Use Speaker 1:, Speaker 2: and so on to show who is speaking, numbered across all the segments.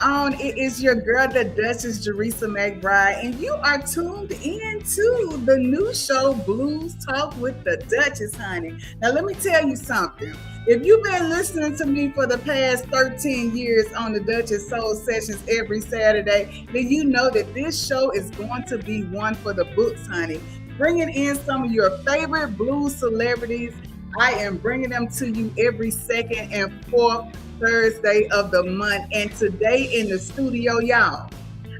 Speaker 1: on? It is your girl, the Duchess Jerisa McBride, and you are tuned in to the new show, Blues Talk with the Duchess, honey. Now, let me tell you something. If you've been listening to me for the past 13 years on the Duchess Soul Sessions every Saturday, then you know that this show is going to be one for the books, honey. Bringing in some of your favorite blues celebrities. I am bringing them to you every second and fourth Thursday of the month. And today in the studio, y'all,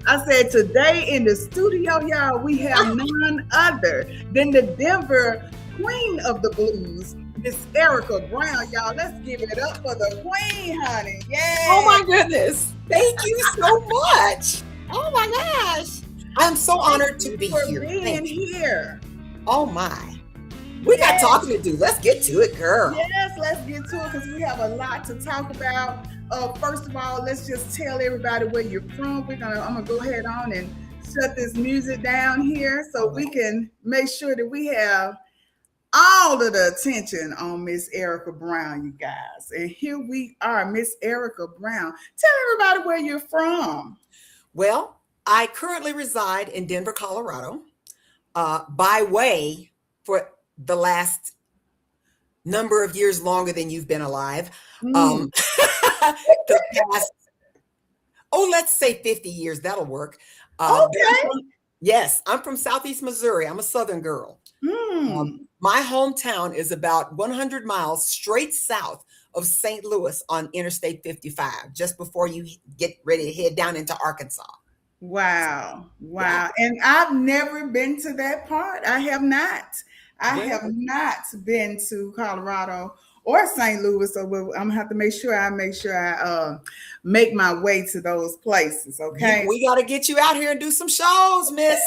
Speaker 1: I said today in the studio, y'all, we have none other than the Denver queen of the blues, Miss Erica Brown, y'all. Let's give it up for the queen, honey.
Speaker 2: Oh
Speaker 1: Yeah.
Speaker 2: my goodness. Thank you so much. Oh my gosh. I'm so honored to be
Speaker 1: For
Speaker 2: here.
Speaker 1: being
Speaker 2: Thank you.
Speaker 1: here.
Speaker 2: Oh my. We got
Speaker 1: Yes.
Speaker 2: talking to do. Let's get to it, girl.
Speaker 1: Yes, let's get to it because we have a lot to talk about. First of all, let's just tell everybody where you're from. I'm gonna go ahead on and shut this music down here so we can make sure that we have all of the attention on Miss Erica Brown, you guys. And here we are, Miss Erica Brown. Tell everybody where you're from.
Speaker 2: Well, I currently reside in Denver, Colorado, by way for the last number of years longer than you've been alive.
Speaker 1: Mm.
Speaker 2: Um, the past, let's say 50 years, that'll work.
Speaker 1: Okay.
Speaker 2: Yes, I'm from Southeast Missouri. I'm a Southern girl.
Speaker 1: Mm.
Speaker 2: My hometown is about 100 miles straight south of St. Louis on Interstate 55, just before you get ready to head down into Arkansas.
Speaker 1: Wow.
Speaker 2: Yeah,
Speaker 1: Wow. And I've never been to that part. I have not. I have
Speaker 2: well,
Speaker 1: not been to Colorado or St. Louis. So I'm gonna have to make sure I make my way to those places. Okay.
Speaker 2: we got to get you out here and do some shows, miss.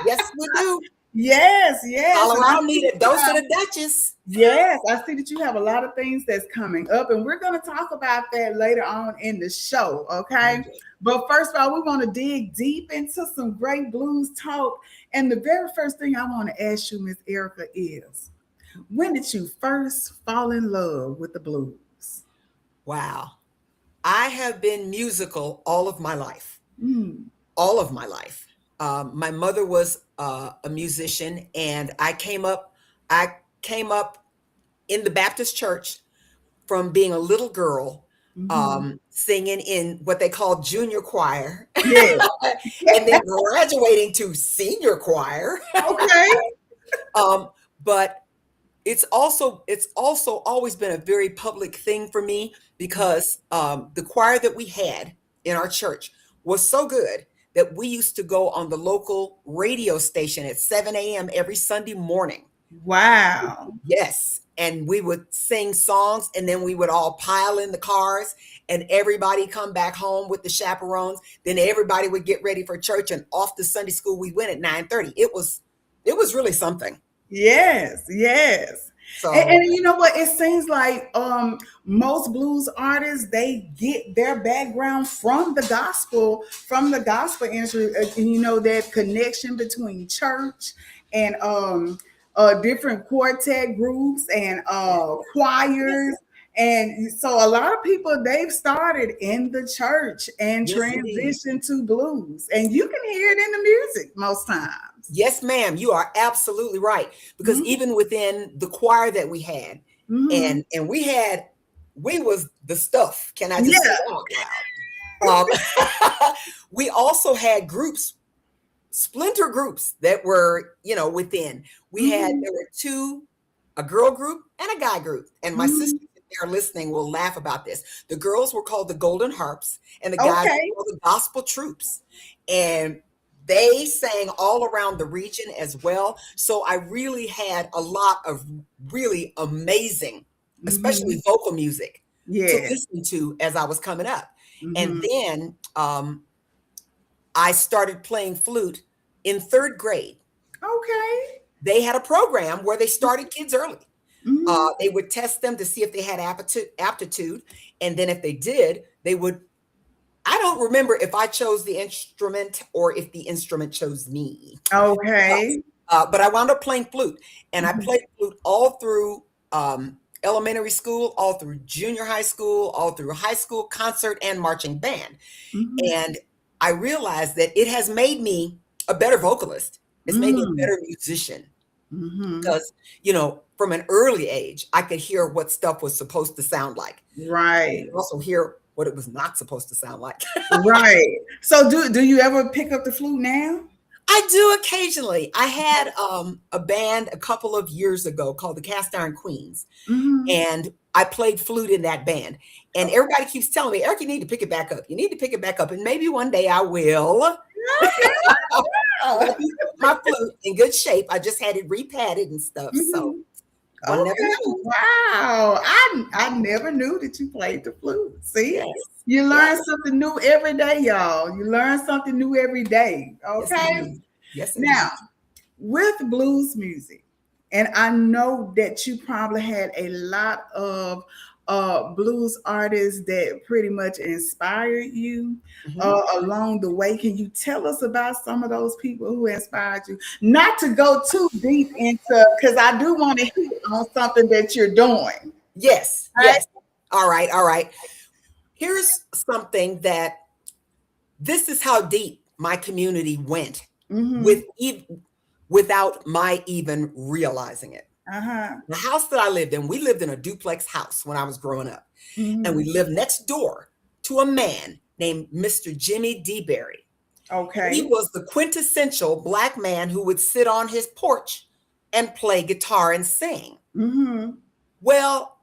Speaker 2: Yes, we do.
Speaker 1: Yes, yes. And I
Speaker 2: Colorado
Speaker 1: see
Speaker 2: need
Speaker 1: that
Speaker 2: a
Speaker 1: you
Speaker 2: dose of
Speaker 1: have
Speaker 2: the Duchess.
Speaker 1: yes, I see that you have a lot of things that's coming up, and we're going to talk about that later on in the show, okay?
Speaker 2: Okay.
Speaker 1: But first of all, we want to dig deep into some great blues talk. And the very first thing I want to ask you, Miss Erica, is when did you first fall in love with the blues?
Speaker 2: Wow. I have been musical all of my life,
Speaker 1: Mm.
Speaker 2: all of my life. My mother was a musician, and I came up in the Baptist church from being a little girl,
Speaker 1: Hmm.
Speaker 2: singing in what they call junior choir,
Speaker 1: Yes.
Speaker 2: and then graduating to senior choir.
Speaker 1: Okay.
Speaker 2: Um, but it's also always been a very public thing for me because the choir that we had in our church was so good that we used to go on the local radio station at 7 a.m. every Sunday morning.
Speaker 1: Wow.
Speaker 2: Yes. And we would sing songs, and then we would all pile in the cars, and everybody come back home with the chaperones. Then everybody would get ready for church, and off to Sunday school we went at 9:30. It was really something.
Speaker 1: Yes, yes. And
Speaker 2: So
Speaker 1: you know what? It seems like most blues artists they get their background from the gospel industry. And you know that connection between church and different quartet groups and
Speaker 2: that's
Speaker 1: choirs.
Speaker 2: it.
Speaker 1: And so a lot of people they've started in the church and
Speaker 2: Yes, indeed.
Speaker 1: transitioned to blues, and you can hear it in the music most times.
Speaker 2: Yes, ma'am. You are absolutely right. Because
Speaker 1: Mhm.
Speaker 2: even within the choir that we had,
Speaker 1: Mhm.
Speaker 2: and we was the stuff. Can I just say
Speaker 1: Yeah.
Speaker 2: that out loud? We also had groups, splinter groups that were, within.
Speaker 1: Mhm.
Speaker 2: There were two, a girl group and a guy group. And my
Speaker 1: Mhm.
Speaker 2: sisters, if they're listening, will laugh about this. The girls were called the Golden Harps, and the guys
Speaker 1: Okay.
Speaker 2: were called the Gospel Troops. And they sang all around the region as well. So I really had a lot of really amazing,
Speaker 1: Mhm.
Speaker 2: especially vocal music, to
Speaker 1: Yes.
Speaker 2: listen to as I was coming up. And
Speaker 1: Mhm.
Speaker 2: then I started playing flute in third grade.
Speaker 1: Okay.
Speaker 2: They had a program where they started kids early.
Speaker 1: Mhm.
Speaker 2: They would test them to see if they had aptitude, and then if they did, they would. I don't remember if I chose the instrument or if the instrument chose me, but
Speaker 1: Okay.
Speaker 2: but I wound up playing flute, and I
Speaker 1: Mhm.
Speaker 2: played flute all through. elementary school, all through junior high school, all through high school, concert and marching band.
Speaker 1: Mm-hmm.
Speaker 2: And I realized that it has made me a better vocalist. It's made me a
Speaker 1: Mm-hmm.
Speaker 2: better musician
Speaker 1: Mm-hmm.
Speaker 2: because, from an early age, I could hear what stuff was supposed to sound like. I
Speaker 1: Right.
Speaker 2: could also hear what it was not supposed to sound like.
Speaker 1: Right. So do you ever pick up the flute now?
Speaker 2: I do occasionally. I had a band a couple of years ago called the Cast Iron Queens,
Speaker 1: Mm-hmm.
Speaker 2: and I played flute in that band. And everybody keeps telling me, Eric, you need to pick it back up. You need to pick it back up. And maybe one day I will.
Speaker 1: Okay.
Speaker 2: My flute in good shape. I just had it repadded and stuff. So
Speaker 1: Mhm.
Speaker 2: one never
Speaker 1: Okay.
Speaker 2: knows.
Speaker 1: Wow. I never knew that you played the flute. See?
Speaker 2: Yes.
Speaker 1: You
Speaker 2: Yes.
Speaker 1: learn something new every day, y'all. You learn something new every day.
Speaker 2: Yes,
Speaker 1: Okay.
Speaker 2: indeed. Yes,
Speaker 1: Now,
Speaker 2: indeed.
Speaker 1: with blues music, and I know that you probably had a lot of blues artists that pretty much inspired you
Speaker 2: Mhm.
Speaker 1: along the way. Can you tell us about some of those people who inspired you? Not to go too deep into, because I do want to hit on something that you're doing.
Speaker 2: Yes.
Speaker 1: Right?
Speaker 2: Yes. All right. All right. Here's something that this is how deep my community went
Speaker 1: Mm-hmm.
Speaker 2: without my even realizing it.
Speaker 1: Uh-huh.
Speaker 2: The house that I lived in, we lived in a duplex house when I was growing up. And we
Speaker 1: Mm-hmm.
Speaker 2: lived next door to a man named Mr. Jimmy D. Berry. He
Speaker 1: Okay.
Speaker 2: was the quintessential Black man who would sit on his porch and play guitar and sing.
Speaker 1: Mm-hmm.
Speaker 2: Well,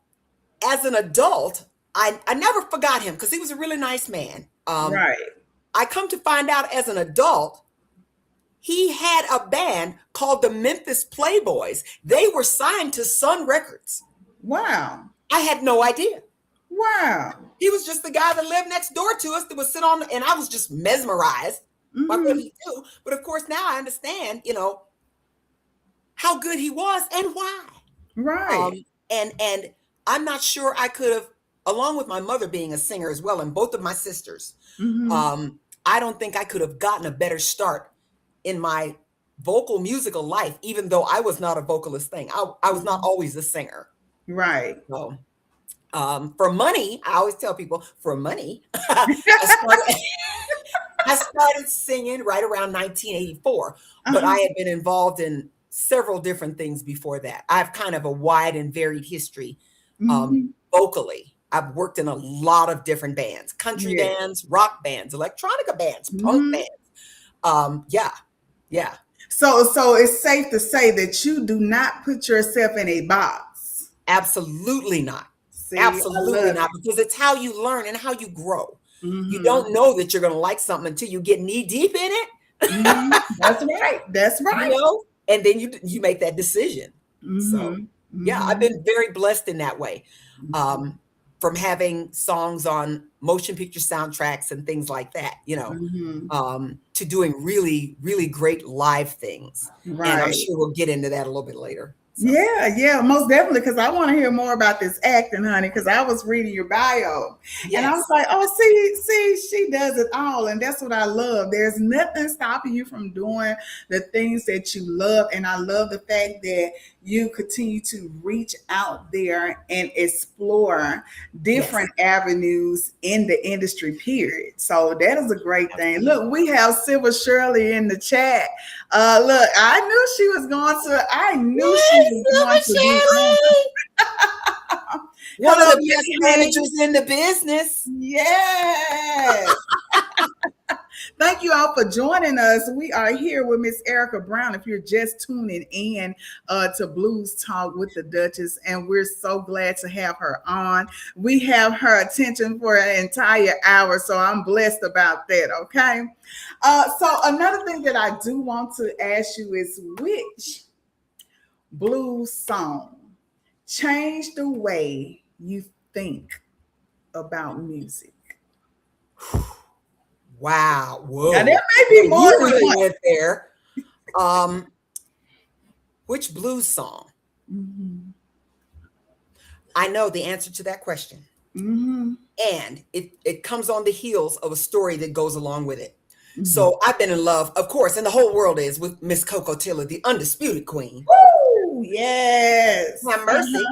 Speaker 2: as an adult, I never forgot him because he was a really nice man.
Speaker 1: Right.
Speaker 2: I come to find out as an adult, he had a band called the Memphis Playboys. They were signed to Sun Records.
Speaker 1: Wow.
Speaker 2: I had no idea.
Speaker 1: Wow.
Speaker 2: He was just the guy that lived next door to us that would sit on, and I was just mesmerized by what
Speaker 1: Mm-hmm.
Speaker 2: he do. But of course, now I understand, how good he was and why. Um,
Speaker 1: Right.
Speaker 2: and I'm not sure I could have, along with my mother being a singer as well, and both of my sisters.
Speaker 1: Mm-hmm.
Speaker 2: I don't think I could have gotten a better start in my vocal musical life, even though I was not a vocalist thing. I was not always a singer.
Speaker 1: Right.
Speaker 2: So, for money, I always tell people, for money, I started singing right around 1984, but I
Speaker 1: Uh-huh.
Speaker 2: had been involved in several different things before that. I have kind of a wide and varied history
Speaker 1: Mm-hmm.
Speaker 2: vocally. I've worked in a lot of different bands, country
Speaker 1: Yeah.
Speaker 2: bands, rock bands, electronica bands, punk
Speaker 1: Mm-hmm.
Speaker 2: bands. Yeah, yeah.
Speaker 1: So it's safe to say that you do not put yourself in a box.
Speaker 2: Absolutely not.
Speaker 1: See, I
Speaker 2: Absolutely
Speaker 1: love
Speaker 2: not,
Speaker 1: it.
Speaker 2: because it's how you learn and how you grow. You
Speaker 1: Mm-hmm.
Speaker 2: don't know that you're going to like something until you get knee deep in it,
Speaker 1: Mm-hmm. That's right. That's
Speaker 2: you
Speaker 1: right.
Speaker 2: know, and then you make that decision. So,
Speaker 1: Mm-hmm.
Speaker 2: yeah, I've
Speaker 1: Mm-hmm.
Speaker 2: been very blessed in that way. Um, from having songs on motion picture soundtracks and things like that,
Speaker 1: Mm-hmm.
Speaker 2: to doing really, really great live things. And I'm
Speaker 1: Right.
Speaker 2: sure we'll get into that a little bit later. So,
Speaker 1: Yeah, yeah, most definitely. Because I want to hear more about this acting, honey. Because I was reading your bio, and I was
Speaker 2: yes,
Speaker 1: like, "Oh, see, she does it all," and that's what I love. There's nothing stopping you from doing the things that you love, and I love the fact that you continue to reach out there and explore
Speaker 2: yes,
Speaker 1: different avenues in the industry. Period. So that is a great thing.
Speaker 2: absolutely.
Speaker 1: Look, we have Silver Shirley in the chat. Look, I knew she was going to. I knew she
Speaker 2: Yes,
Speaker 1: was going
Speaker 2: Silver
Speaker 1: to be on.
Speaker 2: Shirley, one of
Speaker 1: Hello,
Speaker 2: the
Speaker 1: Miss
Speaker 2: best
Speaker 1: Henny.
Speaker 2: managers in the business.
Speaker 1: Yes. Thank you all for joining us. We are here with Miss Erica Brown. If you're just tuning in to Blues Talk with the Duchess, and we're so glad to have her on. We have her attention for an entire hour, so I'm blessed about that. Okay. So another thing that I do want to ask you is which blues song changed the way you think about music?
Speaker 2: Wow,
Speaker 1: Now there
Speaker 2: whoa.
Speaker 1: may be
Speaker 2: Well,
Speaker 1: more
Speaker 2: you
Speaker 1: than
Speaker 2: really
Speaker 1: one.
Speaker 2: went there. Um, which blues song?
Speaker 1: Mm-hmm.
Speaker 2: I know the answer to that question.
Speaker 1: Mm-hmm.
Speaker 2: And it comes on the heels of a story that goes along with it.
Speaker 1: Mm-hmm.
Speaker 2: So I've been in love, of course, and the whole world is, with Miss Coco Tiller, the undisputed queen.
Speaker 1: Woo! Yes.
Speaker 2: Have mercy.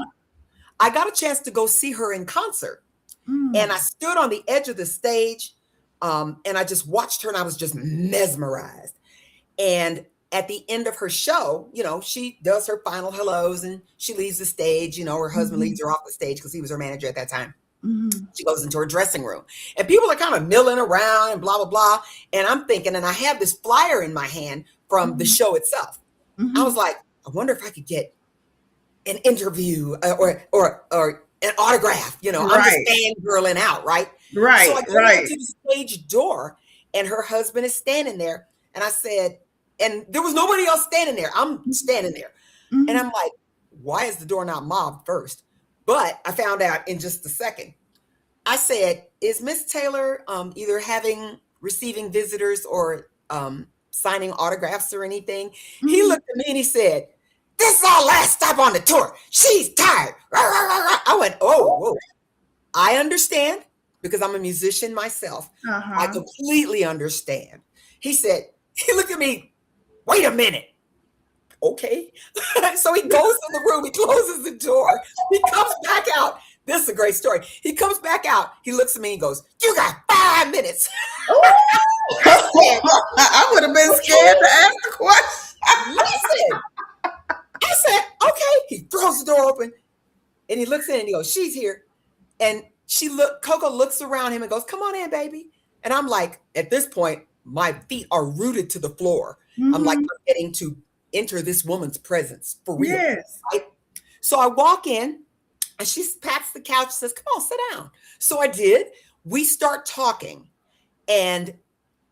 Speaker 2: I got a chance to go see her in concert. And I
Speaker 1: Mm.
Speaker 2: stood on the edge of the stage, and I just watched her and I was just mesmerized. And at the end of her show, she does her final hellos and she leaves the stage. Her husband leads
Speaker 1: Mhm.
Speaker 2: her off the stage because he was her manager at that time.
Speaker 1: Mhm.
Speaker 2: She goes into her dressing room and people are kind of milling around and blah, blah, blah. And I'm thinking, and I have this flyer in my hand from the
Speaker 1: Mhm.
Speaker 2: show itself. I was
Speaker 1: Mhm.
Speaker 2: like, I wonder if I could get an interview, or an autograph. I'm just
Speaker 1: Right.
Speaker 2: fangirling out, right? So I
Speaker 1: Right.
Speaker 2: go up
Speaker 1: Right.
Speaker 2: to the stage door, and her husband is standing there, and I said, and there was nobody else standing there. I'm standing there, and I'm
Speaker 1: Mhm.
Speaker 2: like, why is the door not mobbed first? But I found out in just a second. I said, is Miss Taylor either receiving visitors or signing autographs or anything? He
Speaker 1: Mhm.
Speaker 2: looked at me and he said, this is our last stop on the tour. She's tired. I went, oh, whoa. I understand because I'm a musician myself. I
Speaker 1: Uh-huh.
Speaker 2: completely understand. He said, he looked at me, wait a minute. Okay. So he goes in the room, he closes the door, he comes back out. This is a great story. He comes back out, he looks at me and goes, you got 5 minutes. I said,
Speaker 1: I would have been scared to
Speaker 2: okay,
Speaker 1: ask the question.
Speaker 2: listen. I said, okay. He throws the door open and he looks in and he goes, she's here. And Coco looks around him and goes, come on in, baby. And I'm like, at this point, my feet are rooted to the floor. I'm like,
Speaker 1: Mhm.
Speaker 2: I'm getting to enter this woman's presence for real.
Speaker 1: Yes.
Speaker 2: Right? So I walk in and she pats the couch and says, come on, sit down. So I did. We start talking and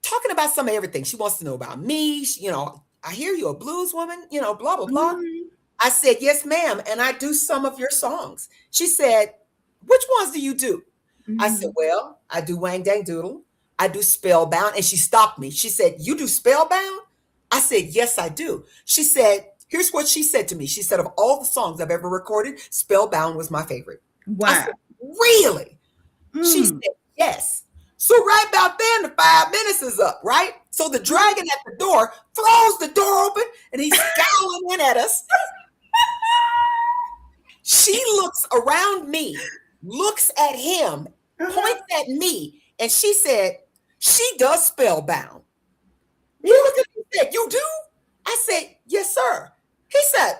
Speaker 2: talking about some of everything. She wants to know about me. I hear you a blues woman, blah, blah, blah.
Speaker 1: Mhm.
Speaker 2: I said, yes, ma'am. And I do some of your songs. She said, which ones do you do? I said,
Speaker 1: Mhm.
Speaker 2: well, I do Wang Dang Doodle. I do Spellbound. And she stopped me. She said, you do Spellbound? I said, yes, I do. She said, here's what she said to me. She said, of all the songs I've ever recorded, Spellbound was my favorite. I
Speaker 1: Wow.
Speaker 2: said, really? She
Speaker 1: Mm.
Speaker 2: said, yes. So right about then, the 5 minutes is up, right? So the dragon at the door throws the door open and he's scowling in at us. She looks around me, looks at him,
Speaker 1: Uh-huh.
Speaker 2: points at me, and she said, she does Spellbound. He
Speaker 1: Woo.
Speaker 2: looked at me and said, you do? I said, yes, sir. He said,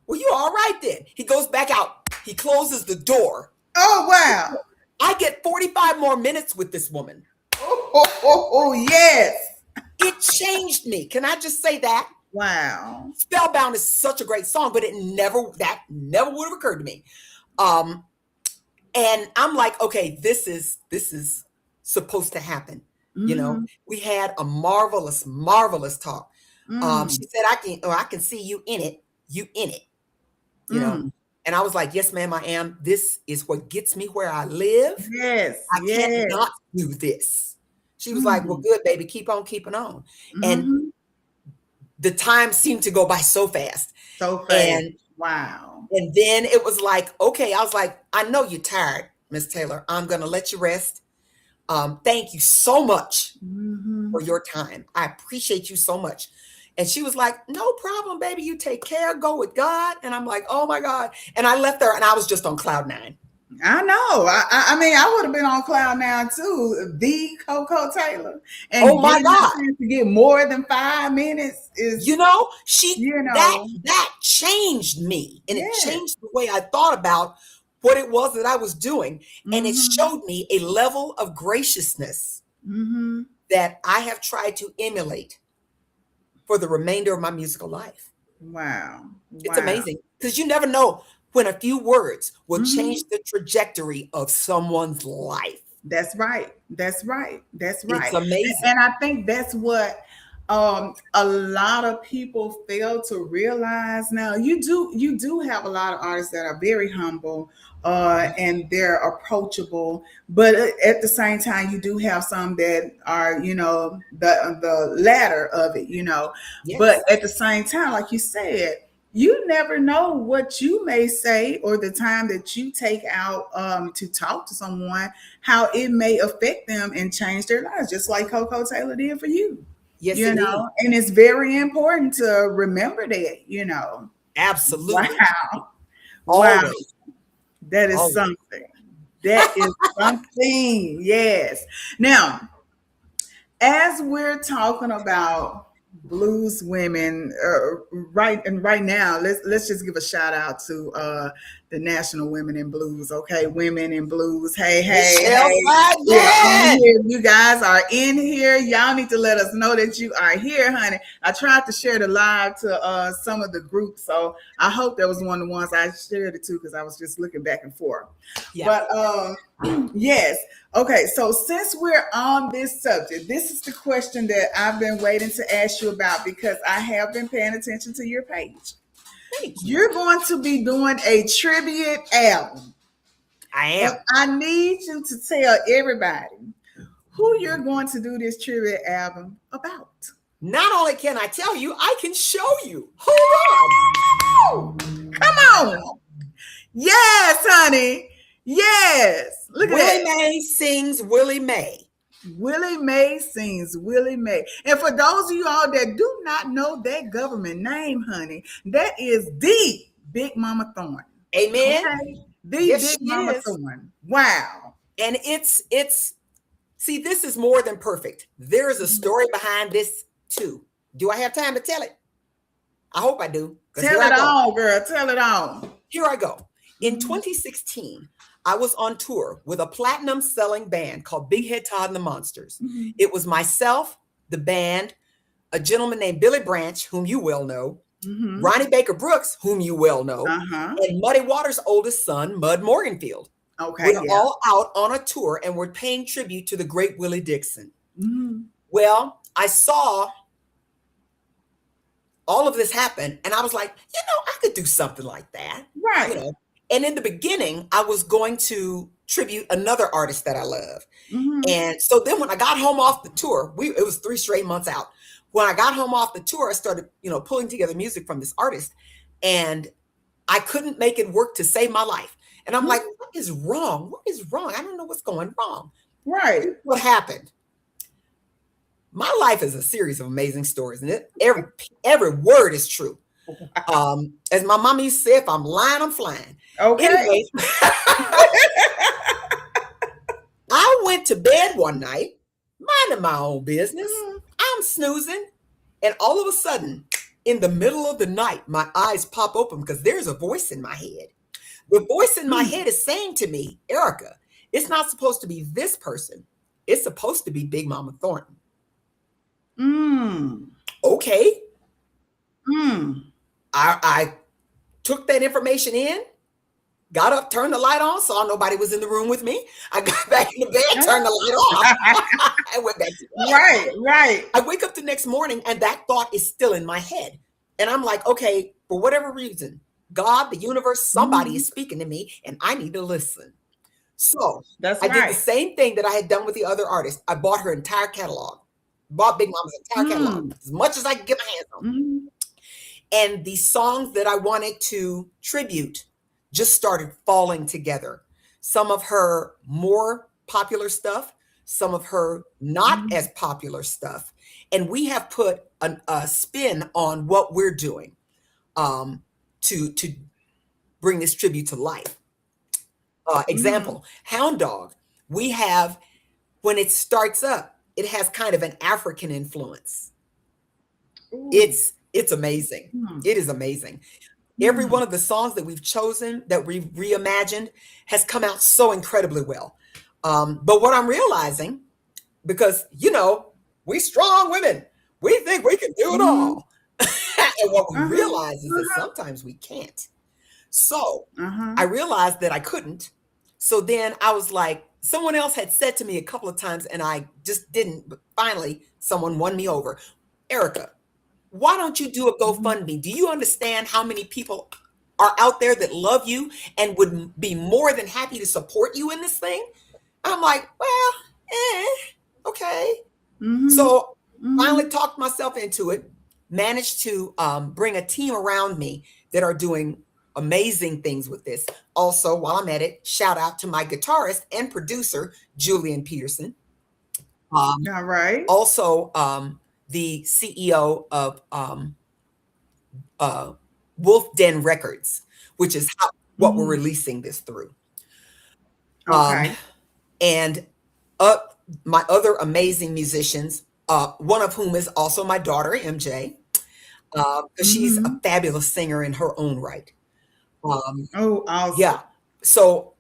Speaker 2: well, you all right then. He goes back out. He closes the door.
Speaker 1: Oh wow.
Speaker 2: I get 45 more minutes with this woman.
Speaker 1: Oh, yes.
Speaker 2: It changed me. Can I just say that?
Speaker 1: Wow.
Speaker 2: Spellbound is such a great song, but that never would have occurred to me. Um, and I'm like, okay, this is supposed to happen.
Speaker 1: Mhm.
Speaker 2: We had a marvelous talk. She
Speaker 1: Mm.
Speaker 2: said, I can see you in it, you know.
Speaker 1: Mm.
Speaker 2: And I was like, yes, ma'am, I am. This is what gets me where I live.
Speaker 1: Yes.
Speaker 2: I can't
Speaker 1: Yes.
Speaker 2: not do this. She was like, well,
Speaker 1: Mm.
Speaker 2: good, baby, keep on keeping on. And
Speaker 1: Mhm.
Speaker 2: the time seemed to go by so fast.
Speaker 1: So fast.
Speaker 2: And
Speaker 1: Wow.
Speaker 2: and then it was like, okay, I was like, I know you're tired, Miss Taylor. I'm gonna let you rest. Thank you so much for
Speaker 1: Mhm.
Speaker 2: your time. I appreciate you so much. And she was like, no problem, baby. You take care, go with God. And I'm like, oh my God. And I left her and I was just on cloud nine.
Speaker 1: I know. I mean, I would have been on cloud now too. The Coco Taylor,
Speaker 2: Oh
Speaker 1: and
Speaker 2: my
Speaker 1: getting a
Speaker 2: God.
Speaker 1: chance to get more than 5 minutes is,
Speaker 2: She
Speaker 1: you
Speaker 2: that
Speaker 1: know,
Speaker 2: that changed me and it
Speaker 1: yes.
Speaker 2: changed the way I thought about what it was that I was doing. And it
Speaker 1: Mhm.
Speaker 2: showed me a level of graciousness
Speaker 1: Mhm.
Speaker 2: that I have tried to emulate for the remainder of my musical life.
Speaker 1: Wow.
Speaker 2: It's
Speaker 1: Wow.
Speaker 2: amazing because you never know when a few words will change
Speaker 1: Mhm.
Speaker 2: the trajectory of someone's life.
Speaker 1: That's right. That's right. That's
Speaker 2: It's
Speaker 1: right. And
Speaker 2: amazing.
Speaker 1: I think that's what a lot of people fail to realize. Now, you do have a lot of artists that are very humble and they're approachable, but at the same time, you do have some that are, the latter of it, But
Speaker 2: Yes.
Speaker 1: at the same time, like you said, you never know what you may say or the time that you take out to talk to someone, how it may affect them and change their lives, just like Coco Taylor did for you,
Speaker 2: Yes, indeed.
Speaker 1: and it's very important to remember that,
Speaker 2: Absolutely.
Speaker 1: Wow. Wow.
Speaker 2: Always.
Speaker 1: That is
Speaker 2: Oh,
Speaker 1: something. That is something. Yes. Now, as we're talking about blues women, right now, let's just give a shout out to the National Women in Blues. Okay, women in blues. Hey, hey,
Speaker 2: Michelle
Speaker 1: hey. We're on
Speaker 2: Sargent.
Speaker 1: here. You guys are in here. Y'all need to let us know that you are here, honey. I tried to share the live to some of the groups, so I hope that was one of the ones I shared it to because I was just looking back and forth.
Speaker 2: Yeah.
Speaker 1: But yes. Okay, so since we're on this subject, this is the question that I've been waiting to ask you about because I have been paying attention to your page.
Speaker 2: Thank you.
Speaker 1: You're going to be doing a tribute album,
Speaker 2: I
Speaker 1: and
Speaker 2: am.
Speaker 1: I need you to tell everybody who you're going to do this tribute album about.
Speaker 2: Not only can I tell you, I can show you. Hold on.
Speaker 1: Woo! Come on. Yes, honey. Yes. Look at
Speaker 2: Willie
Speaker 1: that.
Speaker 2: Mae sings Willie Mae.
Speaker 1: Willie Mae sings Willie Mae. And for those of you all that do not know that government name, honey, that is the Big Mama Thornton.
Speaker 2: Amen.
Speaker 1: Okay? The
Speaker 2: Yes,
Speaker 1: Big
Speaker 2: she
Speaker 1: Mama
Speaker 2: is.
Speaker 1: Thornton. Wow.
Speaker 2: And it's see, this is more than perfect. There is a story behind this too. Do I have time to tell it? I hope I do, because
Speaker 1: Tell
Speaker 2: here
Speaker 1: it
Speaker 2: I go.
Speaker 1: all, girl. Tell it all.
Speaker 2: Here I go. In
Speaker 1: Mhm.
Speaker 2: 2016, I was on tour with a platinum selling band called Big Head Todd and the Monsters.
Speaker 1: Mhm.
Speaker 2: It was myself, the band, a gentleman named Billy Branch, whom you well know,
Speaker 1: Mhm.
Speaker 2: Ronnie Baker Brooks, whom you well know,
Speaker 1: Uh-huh.
Speaker 2: and Muddy Waters' oldest son, Mud Morganfield.
Speaker 1: Okay,
Speaker 2: We're
Speaker 1: yeah.
Speaker 2: all out on a tour and we're paying tribute to the great Willie Dixon.
Speaker 1: Mhm.
Speaker 2: Well, I saw all of this happen and I was like, I could do something like that, you
Speaker 1: Right.
Speaker 2: know. And in the beginning, I was going to tribute another artist that I love.
Speaker 1: Mhm.
Speaker 2: And so then when I got home off the tour, it was 3 straight months out. When I got home off the tour, I started, pulling together music from this artist and I couldn't make it work to save my life. And I'm like,
Speaker 1: Mhm.
Speaker 2: what is wrong? What is wrong? I don't know what's going wrong.
Speaker 1: Right.
Speaker 2: What happened? My life is a series of amazing stories, and every word is true. As my mama used to say, if I'm lying, I'm flying.
Speaker 1: Okay.
Speaker 2: Anyway, I went to bed one night, minding my own business.
Speaker 1: Mhm.
Speaker 2: I'm snoozing, and all of a sudden, in the middle of the night, my eyes pop open because there's a voice in my head. The voice in my head is saying to me, Erica, it's not supposed to be this person. It's supposed to be Big Mama Thornton.
Speaker 1: Mm.
Speaker 2: Okay.
Speaker 1: Mm.
Speaker 2: I took that information in, got up, turned the light on, saw nobody was in the room with me. I got back in the bed, turned the light off, and went back to bed.
Speaker 1: Right, right.
Speaker 2: I wake up the next morning and that thought is still in my head. And I'm like, okay, for whatever reason, God, the universe, somebody
Speaker 1: Mhm.
Speaker 2: is speaking to me and I need to listen. So
Speaker 1: That's
Speaker 2: I did the
Speaker 1: right.
Speaker 2: same thing that I had done with the other artist. I bought her entire catalog, bought Big Mama's entire catalog,
Speaker 1: Mm.
Speaker 2: as much as I could get my hands on.
Speaker 1: Mhm.
Speaker 2: And the songs that I wanted to tribute just started falling together. Some of her more popular stuff, some of her not
Speaker 1: Mhm.
Speaker 2: as popular stuff. And we have put a spin on what we're doing um, to bring this tribute to life.
Speaker 1: Mhm.
Speaker 2: Example, Hound Dog. We have, when it starts up, it has kind of an African influence.
Speaker 1: Ooh.
Speaker 2: It's amazing.
Speaker 1: Mm.
Speaker 2: It is amazing. Every
Speaker 1: Mm.
Speaker 2: one of the songs that we've chosen, that we've reimagined, has come out so incredibly well. But what I'm realizing, because we strong women, we think we can do it
Speaker 1: Mhm.
Speaker 2: all, and what we
Speaker 1: Uh-huh.
Speaker 2: realize is that
Speaker 1: Uh-huh.
Speaker 2: sometimes we can't. So
Speaker 1: Uh-huh.
Speaker 2: I realized that I couldn't. So then I was like, someone else had said to me a couple of times, and I just didn't. But finally, someone won me over. Erica, why don't you do a
Speaker 1: Mhm.
Speaker 2: GoFundMe? Do you understand how many people are out there that love you and would be more than happy to support you in this thing? I'm like, well, okay.
Speaker 1: Mhm.
Speaker 2: So finally
Speaker 1: Mhm.
Speaker 2: talked myself into it, managed to bring a team around me that are doing amazing things with this. Also, while I'm at it, shout out to my guitarist and producer, Julian Peterson. Um,
Speaker 1: All right.
Speaker 2: also, the CEO of uh, Wolf Den Records, which is what we're
Speaker 1: Mhm.
Speaker 2: releasing this through. Um,
Speaker 1: Okay.
Speaker 2: and uh, my other amazing musicians, one of whom is also my daughter, MJ, because she's a
Speaker 1: Mm-hmm.
Speaker 2: fabulous singer in her own right. Um,
Speaker 1: Oh,
Speaker 2: yeah.
Speaker 1: awesome.
Speaker 2: So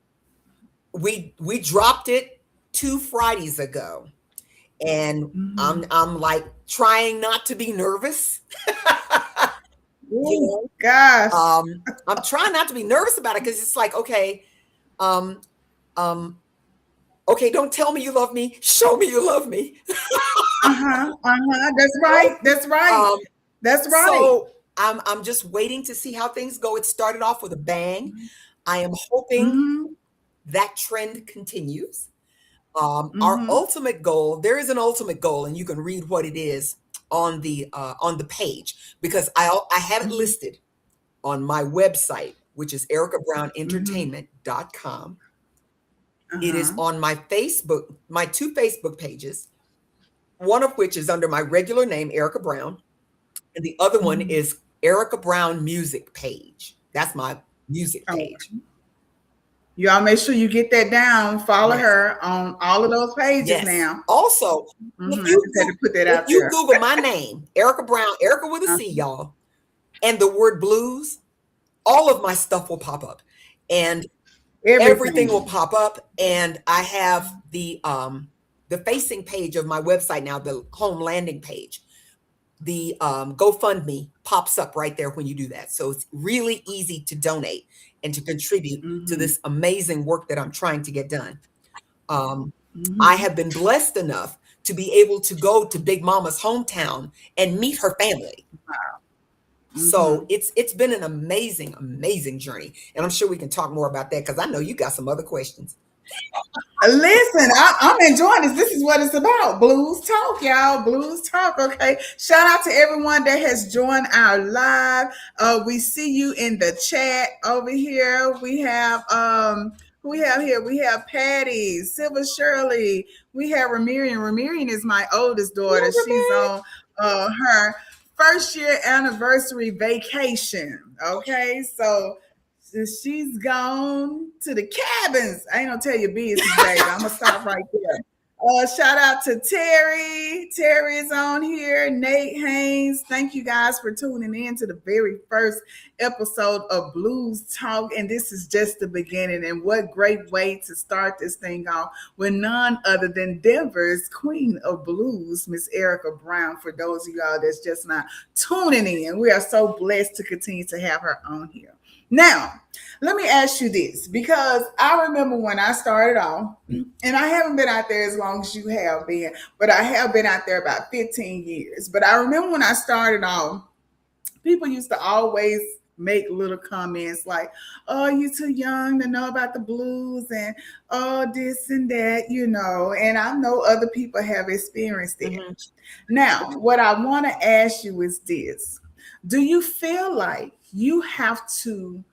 Speaker 2: we dropped it 2 Fridays ago, and
Speaker 1: Mm-hmm.
Speaker 2: I'm like trying not to be nervous.
Speaker 1: Oh,
Speaker 2: You know,
Speaker 1: gosh.
Speaker 2: I'm trying not to be nervous about it because it's like, okay, um, um, okay, don't tell me you love me, show me you love me.
Speaker 1: Uh-huh. Uh-huh. That's
Speaker 2: Right?
Speaker 1: right. That's right.
Speaker 2: Um,
Speaker 1: That's right.
Speaker 2: so I'm just waiting to see how things go. It started off with a bang. I am hoping
Speaker 1: Mm-hmm.
Speaker 2: that trend continues. Our
Speaker 1: Mm-hmm.
Speaker 2: ultimate goal, there is an ultimate goal, and you can read what it is on the page because I have it
Speaker 1: Mm-hmm.
Speaker 2: listed on my website, which is
Speaker 1: Mm-hmm.
Speaker 2: ericabrownentertainment.com. It is
Speaker 1: Uh-huh.
Speaker 2: on my Facebook, my two Facebook pages, one of which is under my regular name, Erica Brown, and the other one
Speaker 1: Mm-hmm.
Speaker 2: is Erica Brown Music Page. That's my music
Speaker 1: Oh,
Speaker 2: page.
Speaker 1: y'all make sure you get that down. Follow
Speaker 2: Yes.
Speaker 1: her on all of those pages
Speaker 2: Yes.
Speaker 1: now.
Speaker 2: Also,
Speaker 1: Mm-hmm. I just had to put that
Speaker 2: if
Speaker 1: out
Speaker 2: you
Speaker 1: there.
Speaker 2: Google my name, Erica Brown, Erica with a
Speaker 1: Uh,
Speaker 2: C, y'all, and the word blues, all of my stuff will pop up. And everything will
Speaker 1: everything.
Speaker 2: pop up. And I have the facing page of my website now, the home landing page. The GoFundMe pops up right there when you do that. So it's really easy to donate and to contribute to
Speaker 1: Mm-hmm.
Speaker 2: this amazing work that I'm trying to get done. Um, I
Speaker 1: Mm-hmm.
Speaker 2: have been blessed enough to be able to go to Big Mama's hometown and meet her family. So
Speaker 1: Mm-hmm.
Speaker 2: it's been an amazing, amazing journey. And I'm sure we can talk more about that because I know you got some other questions.
Speaker 1: Listen, I'm enjoying this. This is what it's about. Blues talk, y'all. Blues talk. Okay. Shout out to everyone that has joined our live. We see you in the chat over here. We have who we have here. We have Patty, Silver Shirley. We have Ramirian. Ramirian is my oldest daughter. She's on her first year anniversary vacation. Okay. So she's gone to the cabins. I ain't gonna tell your business, baby. I'm gonna stop right there. Shout out to Terry. Terry is on here. Nate Haynes. Thank you guys for tuning in to the very first episode of Blues Talk. And this is just the beginning. And what great way to start this thing off with none other than Denver's Queen of Blues, Miss Erica Brown. For those of y'all that's just not tuning in, we are so blessed to continue to have her on here. Now, let me ask you this because I remember when I started off, and I haven't been out there as long as you have been, but I have been out there about 15 years. But I remember when I started off, people used to always make little comments like, oh, you too young to know about the blues and oh, this and that, and I know other people have experienced it.
Speaker 2: Mhm.
Speaker 1: Now, what I want to ask you is this. Do you feel like you have to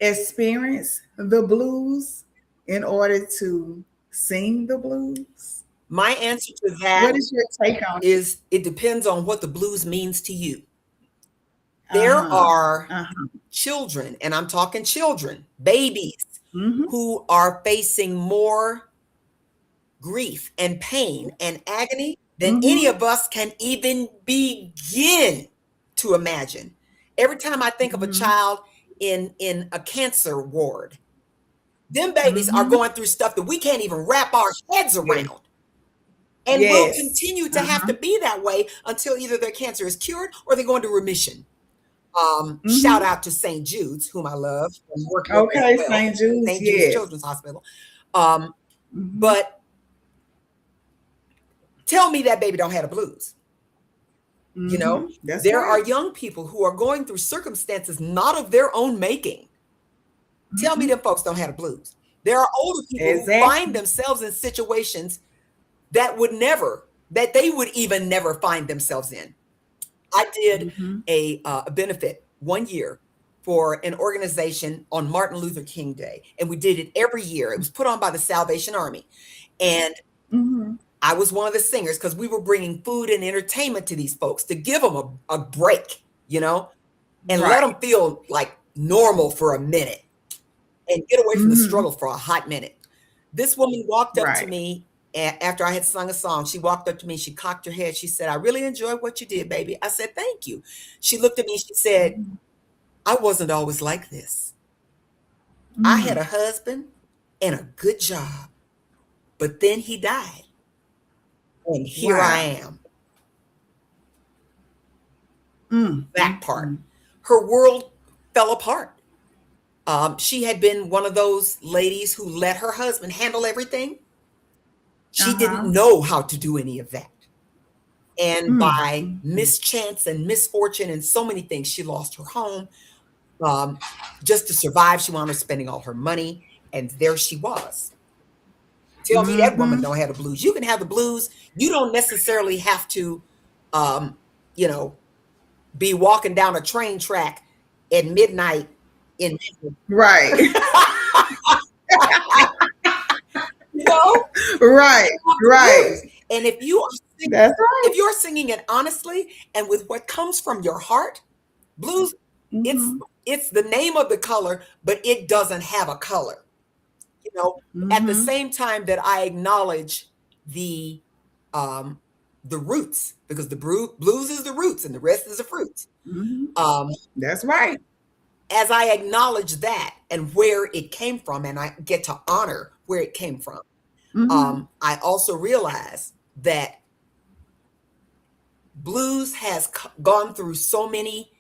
Speaker 1: experience the blues in order to sing the blues?
Speaker 2: My answer to that
Speaker 1: What is your take on it?
Speaker 2: is it depends on what the blues means to you. There
Speaker 1: Uh-huh.
Speaker 2: are
Speaker 1: Uh-huh.
Speaker 2: children, and I'm talking children, babies,
Speaker 1: Mm-hmm.
Speaker 2: who are facing more grief and pain and agony than any
Speaker 1: Mm-hmm.
Speaker 2: of us can even begin to imagine. Every time I think of a
Speaker 1: Mm-hmm.
Speaker 2: child in a cancer ward, them babies are
Speaker 1: Mm-hmm.
Speaker 2: going through stuff that we can't even wrap our heads
Speaker 1: Yes.
Speaker 2: around. And will
Speaker 1: Yes.
Speaker 2: continue to have
Speaker 1: Uh-huh.
Speaker 2: to be that way until either their cancer is cured or they go into remission. Shout
Speaker 1: Mm-hmm.
Speaker 2: out to St. Jude's, whom I love and work with as
Speaker 1: Okay,
Speaker 2: well,
Speaker 1: St. Jude's,
Speaker 2: St. Jude's
Speaker 1: yes.
Speaker 2: Children's Hospital. Um,
Speaker 1: Mm-hmm.
Speaker 2: but tell me that baby don't have the blues. You
Speaker 1: Mm-hmm.
Speaker 2: know,
Speaker 1: That's
Speaker 2: there are
Speaker 1: right.
Speaker 2: young people who are going through circumstances not of their own making. Tell me
Speaker 1: Mm-hmm.
Speaker 2: them folks don't have the blues. There are older people who find
Speaker 1: Exactly.
Speaker 2: themselves in situations that they would even never find themselves in. I did
Speaker 1: Mm-hmm.
Speaker 2: a benefit one year for an organization on Martin Luther King Day, and we did it every year. It was put on by the Salvation Army, and
Speaker 1: Mm-hmm.
Speaker 2: I was one of the singers because we were bringing food and entertainment to these folks to give them a break, and let
Speaker 1: Right.
Speaker 2: them feel like normal for a minute and get away from the
Speaker 1: Mm-hmm.
Speaker 2: struggle for a hot minute. This woman walked up to
Speaker 1: Right.
Speaker 2: me after I had sung a song. She walked up to me, she cocked her head. She said, "I really enjoyed what you did, baby." I said, "Thank you." She looked at me, she said,
Speaker 1: Mhm.
Speaker 2: "I wasn't always like this. I had
Speaker 1: Mm.
Speaker 2: a husband and a good job, but then he died, and here I
Speaker 1: Wow.
Speaker 2: am." That part.
Speaker 1: Mm.
Speaker 2: Her world fell apart. She had been one of those ladies who let her husband handle everything. She didn't
Speaker 1: Uh-huh.
Speaker 2: know how to do any of that. And by
Speaker 1: Mm.
Speaker 2: mischance and misfortune and so many things, she lost her home. Um, just to survive, she wound up spending all her money, and there she was. Tell me that woman
Speaker 1: Mhm.
Speaker 2: don't have the blues. You can have the blues. You don't necessarily have to, um, you know, be walking down a train track at midnight in
Speaker 1: Right.
Speaker 2: you know,
Speaker 1: Right.
Speaker 2: have the
Speaker 1: Right.
Speaker 2: blues. And if you are
Speaker 1: That's
Speaker 2: singing,
Speaker 1: right.
Speaker 2: if you're singing it honestly and with what comes from your heart, blues, it's
Speaker 1: Mhm.
Speaker 2: it's the name of the color, but it doesn't have a color. You know, at the
Speaker 1: Mhm.
Speaker 2: same time that I acknowledge the um the roots, because the blues is the roots and the rest is the fruits.
Speaker 1: Mhm.
Speaker 2: Um,
Speaker 1: That's right.
Speaker 2: as I acknowledge that and where it came from, and I get to honor where it came from,
Speaker 1: Mhm.
Speaker 2: I also realize that blues has gone through so many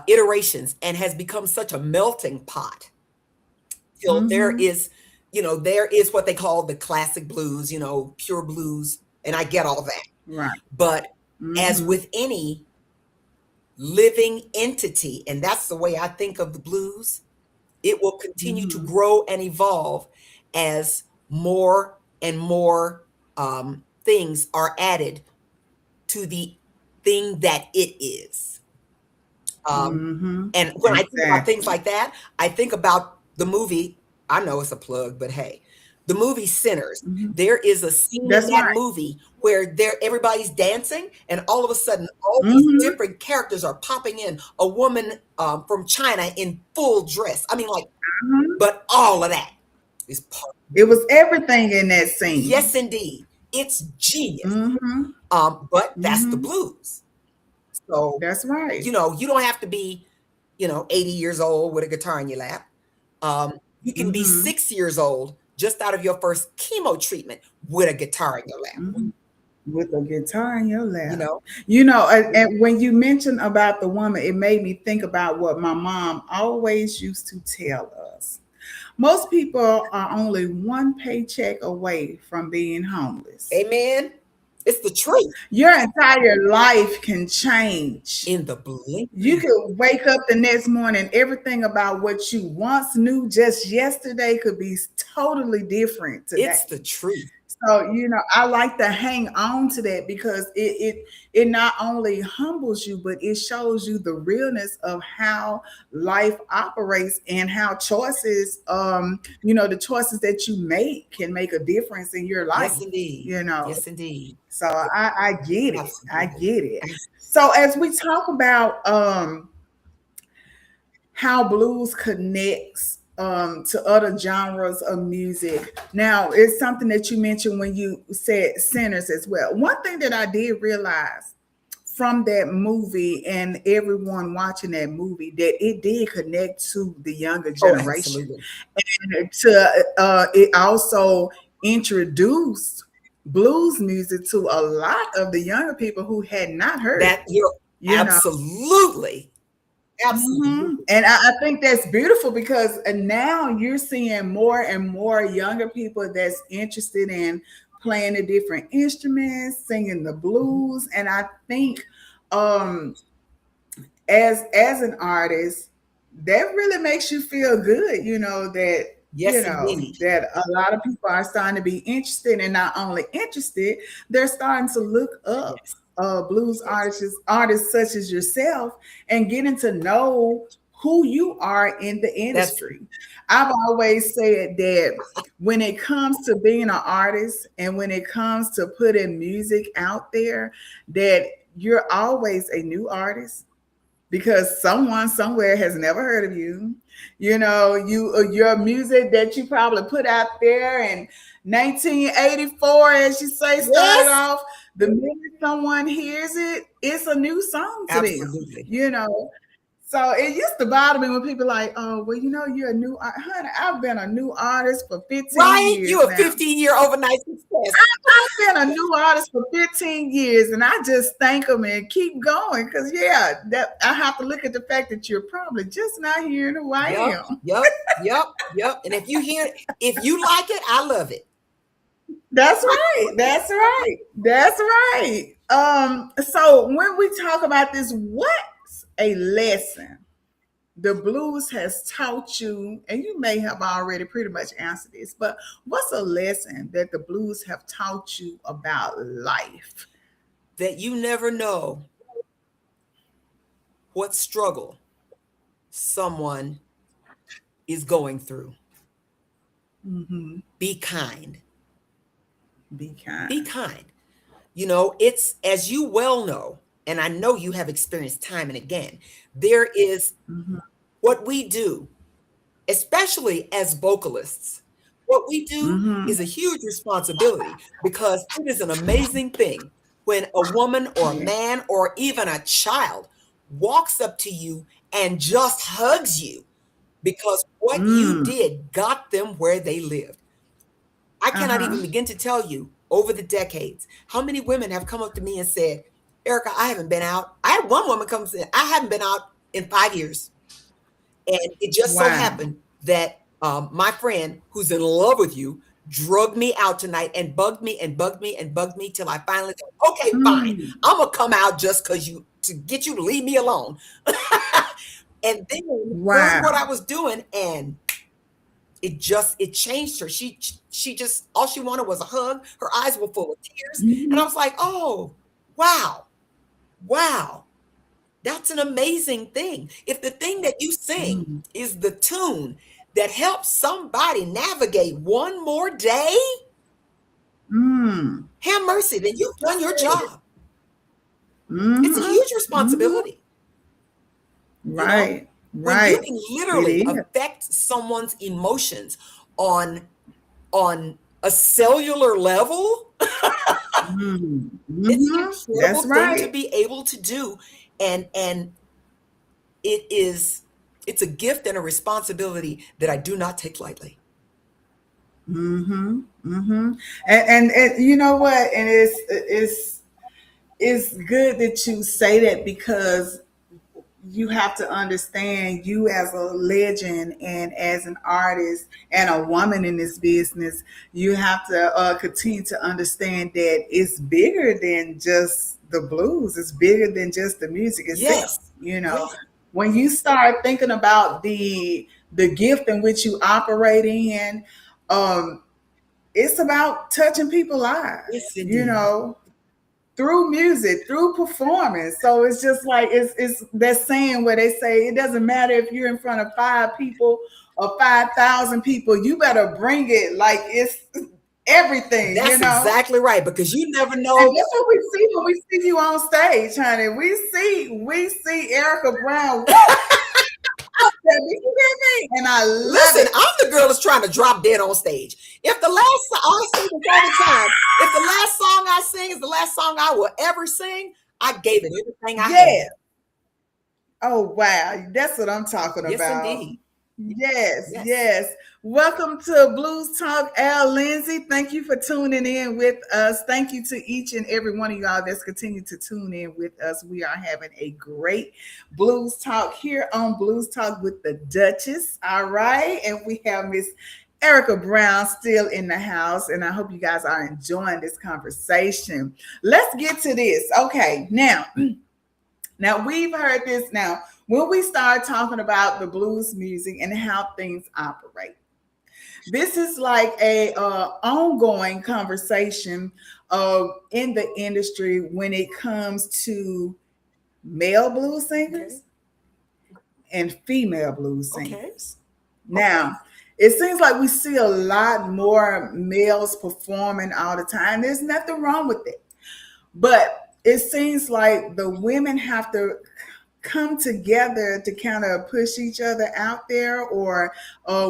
Speaker 2: iterations and has become such a melting pot till there
Speaker 1: Mhm.
Speaker 2: is, there is what they call the classic blues, pure blues, and I get all that.
Speaker 1: Right.
Speaker 2: But as
Speaker 1: Mhm.
Speaker 2: with any living entity, and that's the way I think of the blues, it will continue to
Speaker 1: Mhm.
Speaker 2: grow and evolve as more and more things are added to the thing that it is. Um,
Speaker 1: Mhm.
Speaker 2: and when I think about things
Speaker 1: Exactly.
Speaker 2: like that, I think about the movie. I know it's a plug, but hey, the movie Sinners.
Speaker 1: Mhm.
Speaker 2: There is a scene in
Speaker 1: That's
Speaker 2: that
Speaker 1: right.
Speaker 2: movie where everybody's dancing, and all of a sudden, all these
Speaker 1: Mhm.
Speaker 2: different characters are popping in. A woman from China in full dress. I mean, like,
Speaker 1: Mhm.
Speaker 2: but all of that is part.
Speaker 1: It was everything in that
Speaker 2: Yes,
Speaker 1: scene.
Speaker 2: indeed, it's genius.
Speaker 1: Mhm.
Speaker 2: But that's the
Speaker 1: Mhm.
Speaker 2: blues. So,
Speaker 1: That's right.
Speaker 2: you don't have to be, 80 years old with a guitar in your lap. You can be
Speaker 1: Mhm.
Speaker 2: 6 years old just out of your first chemo treatment with a guitar in your lap,
Speaker 1: Mhm. With a guitar in your
Speaker 2: you
Speaker 1: lap.
Speaker 2: know?
Speaker 1: And when you mentioned about the woman, it made me think about what my mom always used to tell us. Most people are only one paycheck away from being homeless.
Speaker 2: Amen. It's the truth.
Speaker 1: Your entire life can change.
Speaker 2: In the blink of
Speaker 1: You
Speaker 2: an
Speaker 1: could wake up the next morning, everything about what you once knew just yesterday could be totally different
Speaker 2: it's the
Speaker 1: today.
Speaker 2: truth.
Speaker 1: So, I like to hang on to that because it not only humbles you, but it shows you the realness of how life operates and how the choices that you make can make a difference in your
Speaker 2: Yes,
Speaker 1: life,
Speaker 2: indeed.
Speaker 1: you know.
Speaker 2: Yes, indeed.
Speaker 1: So I get it. I
Speaker 2: Absolutely.
Speaker 1: get it. So as we talk about how blues connects to other genres of music. Now, it's something that you mentioned when you said sinners as well. One thing that I did realize from that movie and everyone watching that movie that it did connect to the younger
Speaker 2: Oh,
Speaker 1: generation.
Speaker 2: absolutely.
Speaker 1: And it also introduced blues music to a lot of the younger people who had not heard
Speaker 2: That
Speaker 1: it.
Speaker 2: you're
Speaker 1: You know,
Speaker 2: absolutely, absolutely.
Speaker 1: And I think that's beautiful because now you're seeing more and more younger people that's interested in playing the different instruments, singing the
Speaker 2: Mhm.
Speaker 1: blues, and I think um, as an artist, that really makes you feel good.
Speaker 2: Yes, indeed.
Speaker 1: That a lot of people are starting to be interested, and not only interested, they're starting to look up
Speaker 2: Yes,
Speaker 1: blues
Speaker 2: yes,
Speaker 1: artists such as yourself, and getting to know who you are in the
Speaker 2: that's
Speaker 1: industry. I've always said that when it comes to being an artist and when it comes to putting music out there, that you're always a new artist because someone somewhere has never heard of you. You know, your music that you probably put out there in 1984, as you say, started
Speaker 2: Yes,
Speaker 1: off. The minute someone hears it, it's a new song to them.
Speaker 2: absolutely.
Speaker 1: You know, so it used to bother me when people like, oh, well, you know, you're a new honey. I've been a new artist for 15
Speaker 2: Right?
Speaker 1: years
Speaker 2: You a
Speaker 1: now.
Speaker 2: 15-year overnight success.
Speaker 1: I've been a new artist for 15 years, and I just thank them and keep going. Cause yeah, that I have to look at the fact that you're probably just not hearing who I
Speaker 2: Yep,
Speaker 1: am.
Speaker 2: yep, yep, yep. And if you like it, I love it.
Speaker 1: That's right. That's right. That's right. So when we talk about this, what's a lesson the blues has taught you? And you may have already pretty much answered this, but what's a lesson that the blues have taught you about life?
Speaker 2: That you never know what struggle someone is going through.
Speaker 1: Mm-hmm.
Speaker 2: Be kind.
Speaker 1: Be
Speaker 2: Be
Speaker 1: kind.
Speaker 2: kind. You know, it's as you well know, and I know you have experienced time and again, there is
Speaker 1: Mm-hmm.
Speaker 2: what we do, especially as vocalists. What we do
Speaker 1: Mm-hmm.
Speaker 2: is a huge responsibility because it is an amazing thing when a woman or a
Speaker 1: Yeah.
Speaker 2: man or even a child walks up to you and just hugs you because what you
Speaker 1: Mm.
Speaker 2: did got them where they lived. I cannot
Speaker 1: Uh-huh.
Speaker 2: even begin to tell you over the decades how many women have come up to me and said, Erica, I haven't been out. I had one woman come say, I haven't been out in 5 years. And it just so
Speaker 1: Wow.
Speaker 2: happened that my friend who's in love with you drugged me out tonight and bugged me and bugged me and bugged me till I finally said, okay, fine.
Speaker 1: Mm.
Speaker 2: I'm gonna come out just because you to get you to leave me alone. And then heard
Speaker 1: Wow.
Speaker 2: what I was doing and it changed her. She just all she wanted was a hug. Her eyes were full of tears. And I
Speaker 1: Mm-hmm.
Speaker 2: was like, oh, wow, wow. That's an amazing thing. If the thing that you sing
Speaker 1: Mm.
Speaker 2: is the tune that helps somebody navigate one more day,
Speaker 1: Mm.
Speaker 2: have mercy, then you've done your
Speaker 1: Yes.
Speaker 2: job. It's a
Speaker 1: Mm-hmm.
Speaker 2: huge
Speaker 1: Mm-hmm.
Speaker 2: responsibility, you know?
Speaker 1: Right.
Speaker 2: When you
Speaker 1: Right.
Speaker 2: can
Speaker 1: It
Speaker 2: literally
Speaker 1: is.
Speaker 2: affect someone's emotions on on a cellular level,
Speaker 1: Mm.
Speaker 2: it's an
Speaker 1: Mm-hmm.
Speaker 2: incredible
Speaker 1: That's
Speaker 2: thing to
Speaker 1: right.
Speaker 2: be able to do. And it is it's a gift and a responsibility that I do not take lightly.
Speaker 1: Mm-hmm. Mm-hmm. And you know what? And it's good that you say that because you have to understand you as a legend and as an artist and a woman in this business, you have to continue to understand that it's bigger than just the blues. It's bigger than just the music itself.
Speaker 2: Yes.
Speaker 1: You know,
Speaker 2: Yes.
Speaker 1: when you start thinking about the gift in which you operate in, um, it's about touching people's lives.
Speaker 2: Yes,
Speaker 1: You
Speaker 2: indeed.
Speaker 1: know, through music, through performance. So it's just like it's that saying where they say it doesn't matter if you're in front of 5 people or 5,000 people, you better bring it like it's everything, you
Speaker 2: That's
Speaker 1: know.
Speaker 2: exactly right because you never
Speaker 1: And
Speaker 2: know.
Speaker 1: that's what we see when we see you on stage, honey. We see Erica Brown. Woo! Did you hear me? And I love
Speaker 2: Listen,
Speaker 1: it.
Speaker 2: I'm the girl that's trying to drop dead on stage. If the last I say this all the time, if the last song I sing is the last song I will ever sing, I gave it everything I
Speaker 1: Yeah.
Speaker 2: had.
Speaker 1: Oh wow, that's what I'm talking
Speaker 2: Yes,
Speaker 1: about.
Speaker 2: indeed.
Speaker 1: Yes,
Speaker 2: Yes.
Speaker 1: yes. Welcome to Blues Talk, Al Lindsay. Thank you for tuning in with us. Thank you to each and every one of y'all that's continued to tune in with us. We are having a great Blues Talk here on Blues Talk with the Duchess. All right. And we have Miss Erica Brown still in the house. And I hope you guys are enjoying this conversation. Let's get to this. Okay. Now we've heard this now. When we start talking about the blues music and how things operate, this is like a ongoing conversation in the industry when it comes to male blues
Speaker 2: Okay.
Speaker 1: singers and female blues
Speaker 2: Okay.
Speaker 1: singers.
Speaker 2: Okay.
Speaker 1: Now, it seems like we see a lot more males performing all the time. There's nothing wrong with it, but it seems like the women have to come together to kind of push each other out there, or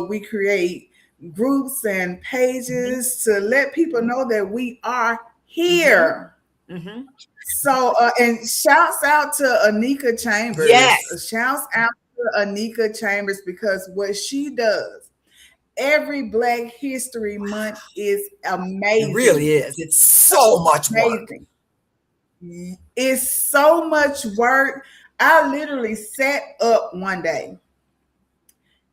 Speaker 1: we create groups and
Speaker 2: Mhm.
Speaker 1: pages to let people know that we are
Speaker 2: Mhm.
Speaker 1: here.
Speaker 2: Mhm.
Speaker 1: So, and shouts out to Anika Chambers.
Speaker 2: Yes,
Speaker 1: Shouts out to Anika Chambers because what she does every Black History Month is
Speaker 2: it really
Speaker 1: amazing.
Speaker 2: is. It's so much work.
Speaker 1: Amazing. It's so much work. I literally sat up one day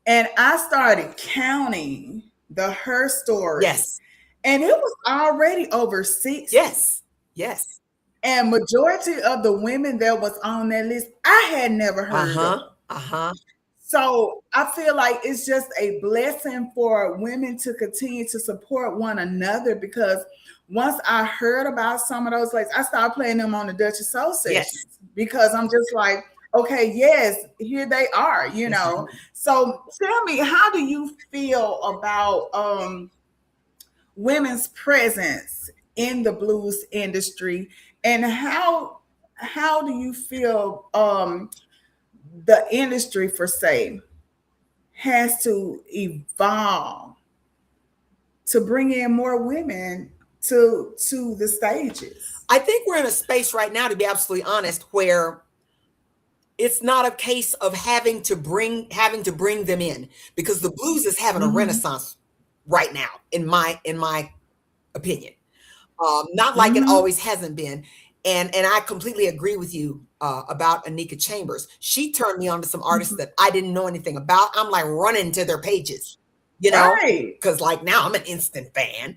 Speaker 1: and I started counting her stories,
Speaker 2: Yes.
Speaker 1: and it was already over 60.
Speaker 2: Yes. Yes.
Speaker 1: And majority of the women that was on that list, I had never heard
Speaker 2: Uh-huh.
Speaker 1: of.
Speaker 2: Uh-huh.
Speaker 1: So I feel like it's just a blessing for women to continue to support one another, because once I heard about some of those places, I started playing them on the Duchess Soul
Speaker 2: Yes.
Speaker 1: sessions, because I'm just like, okay, yes, here they are,
Speaker 2: Yes, ma'am.
Speaker 1: So tell me, how do you feel about women's presence in the blues industry, and how do you feel the industry for say has to evolve to bring in more women to the stages?
Speaker 2: I think we're in a space right now, to be absolutely honest, where it's not a case of having to bring them in, because the blues is having a
Speaker 1: Mm-hmm.
Speaker 2: renaissance right now, in my opinion. Not like it
Speaker 1: Mm-hmm.
Speaker 2: always hasn't been. And I completely agree with you about Anika Chambers. She turned me on to some artists
Speaker 1: Mm-hmm.
Speaker 2: that I didn't know anything about. I'm like running to their pages, you know,
Speaker 1: Right.
Speaker 2: because like now I'm an instant fan.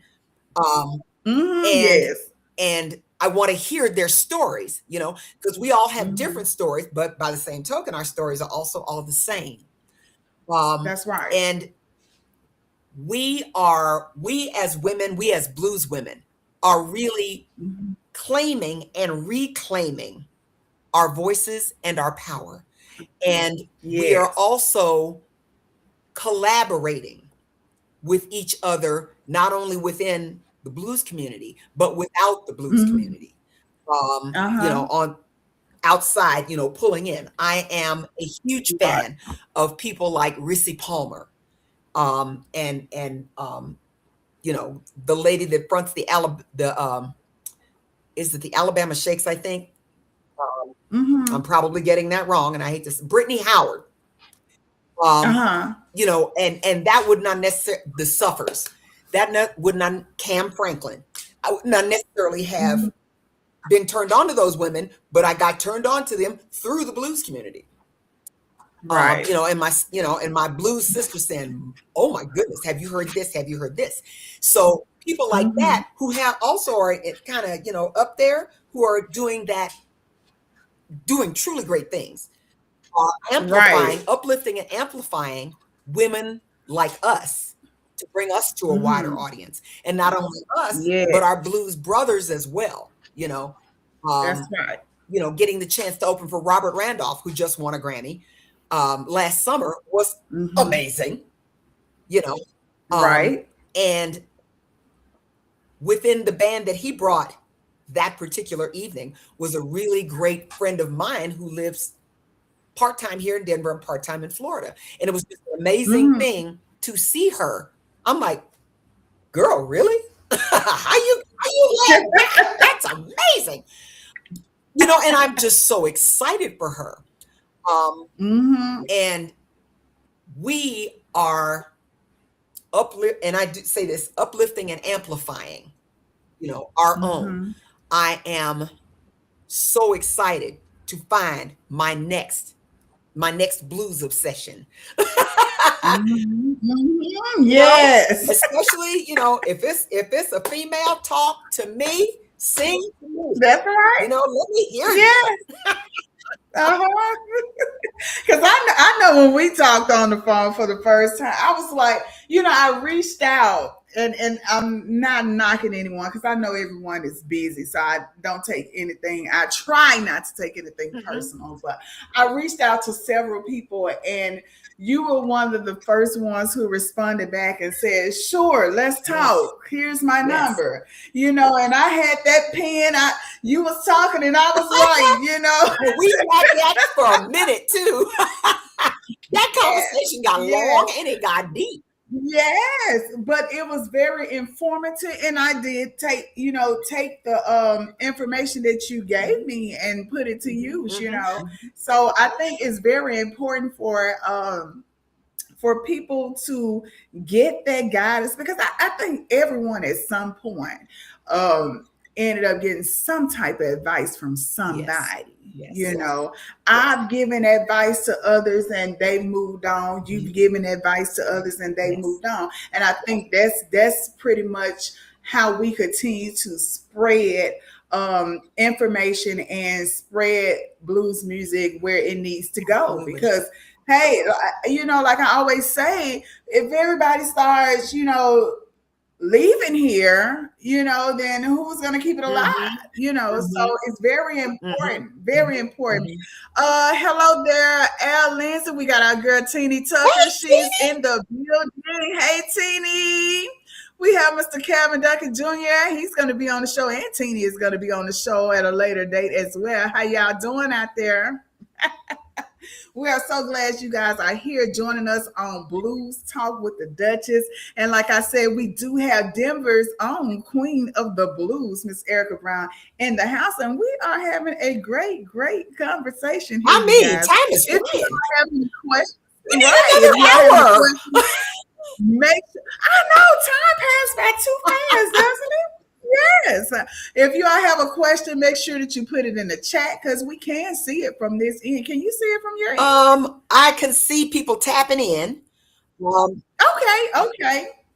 Speaker 2: Um,
Speaker 1: Mm-hmm.
Speaker 2: and
Speaker 1: Yes.
Speaker 2: and I want to hear their stories, because we all have
Speaker 1: Mm-hmm.
Speaker 2: different stories, but by the same token, our stories are also all the same. Um,
Speaker 1: That's right.
Speaker 2: and we as women, we as blues women, are really
Speaker 1: Mm-hmm.
Speaker 2: claiming and reclaiming our voices and our power. And we are
Speaker 1: Yes.
Speaker 2: also collaborating with each other, not only within the blues community, but without the blues
Speaker 1: Mm-hmm.
Speaker 2: community.
Speaker 1: Uh-huh.
Speaker 2: On outside, pulling in. I am a huge
Speaker 1: Right.
Speaker 2: fan of people like Rissy Palmer, and the lady that fronts is it the Alabama Shakes, I think? Um, I'm
Speaker 1: Mm-hmm.
Speaker 2: probably getting that wrong, and I hate this. Brittany Howard, um,
Speaker 1: Uh-huh.
Speaker 2: and that would not necessarily the Suffers. Would not Cam Franklin. I would not necessarily have
Speaker 1: Mm-hmm.
Speaker 2: been turned on to those women, but I got turned on to them through the blues community.
Speaker 1: Right.
Speaker 2: And my blues sister saying, "Oh my goodness, have you heard this? Have you heard this?" So people like
Speaker 1: Mm-hmm.
Speaker 2: that who have also are kind of up there, who are doing that, doing truly great things,
Speaker 1: Right.
Speaker 2: amplifying, uplifting, and amplifying women like us to bring us to a wider
Speaker 1: Mm-hmm.
Speaker 2: audience, and not only us, but
Speaker 1: Yes.
Speaker 2: our blues brothers as well.
Speaker 1: That's
Speaker 2: Um,
Speaker 1: right.
Speaker 2: getting the chance to open for Robert Randolph, who just won a Grammy last summer, was
Speaker 1: Mm-hmm.
Speaker 2: amazing. You know,
Speaker 1: Right.
Speaker 2: and within the band that he brought that particular evening was a really great friend of mine who lives part-time here in Denver and part-time in Florida. And it was just an amazing
Speaker 1: Mm-hmm.
Speaker 2: thing to see her. I'm like, girl, really? how you led that? That's amazing. And I'm just so excited for her. Um,
Speaker 1: Mm-hmm.
Speaker 2: and we are and I do say this, uplifting and amplifying, our own.
Speaker 1: Mm-hmm.
Speaker 2: I am so excited to find my next blues obsession.
Speaker 1: Mm-hmm. Mm-hmm.
Speaker 2: you know,
Speaker 1: Yes.
Speaker 2: especially, if it's a female, talk to me, sing to me.
Speaker 1: That's right.
Speaker 2: Let me hear you.
Speaker 1: Yes. Uh-huh. Because I know when we talked on the phone for the first time, I was like, I reached out and I'm not knocking anyone because I know everyone is busy, so I don't take anything. I try not to take anything
Speaker 2: Mm-hmm.
Speaker 1: personal, but I reached out to several people, and you were one of the first ones who responded back and said, "Sure, let's
Speaker 2: Yes.
Speaker 1: talk. Here's my
Speaker 2: Yes.
Speaker 1: number." And I had that pen. You was talking, and I was writing.
Speaker 2: Well, we had that for a minute too. That
Speaker 1: Yes,
Speaker 2: conversation got
Speaker 1: yes.
Speaker 2: long and it got deep.
Speaker 1: Yes, but it was very informative, and I did take the information that you gave
Speaker 2: Mm-hmm.
Speaker 1: me and put it to use.
Speaker 2: Mm-hmm.
Speaker 1: So I think it's very important for people to get that guidance because I think everyone at some point um, ended up getting some type of advice from
Speaker 2: Yes.
Speaker 1: somebody. You
Speaker 2: Yes.
Speaker 1: know,
Speaker 2: Yes.
Speaker 1: I've given advice to others and they moved on. You've
Speaker 2: Mhm.
Speaker 1: given advice to others and they
Speaker 2: Yes.
Speaker 1: moved on. And I think that's pretty much how we continue to spread information and spread blues music where it needs to go
Speaker 2: Absolutely.
Speaker 1: because hey, like I always say, if everybody starts, leaving here, then who's going to keep it alive?
Speaker 2: Mm-hmm.
Speaker 1: So
Speaker 2: Mm-hmm.
Speaker 1: it's very
Speaker 2: Mm-hmm.
Speaker 1: important, very important.
Speaker 2: Mm-hmm.
Speaker 1: Hello there, Al Lindsay. We got our girl Teeny Tucker.
Speaker 2: Hey,
Speaker 1: She's
Speaker 2: Stevie!
Speaker 1: in the building. Hey, Teeny. We have Mr. Calvin Duncan Jr. He's going to be on the show, and Teeny is going to be on the show at a later date as well. How y'all doing out there? We are so glad you guys are here joining us on Blues Talk with the Duchess. And like I said, we do have Denver's own Queen of the Blues, Miss Erica Brown, in the house. And we are having a great, great conversation here,
Speaker 2: I
Speaker 1: you
Speaker 2: mean,
Speaker 1: guys.
Speaker 2: time is
Speaker 1: If you
Speaker 2: flying.
Speaker 1: all have any questions,
Speaker 2: We
Speaker 1: right,
Speaker 2: need
Speaker 1: if you all have any
Speaker 2: another hour.
Speaker 1: questions, make sure. I know time passed by too fast, doesn't it? Yes. If you all have a question, make sure that you put it in the chat because we can see it from this end. Can you see it from your end?
Speaker 2: I can see people tapping in. Um,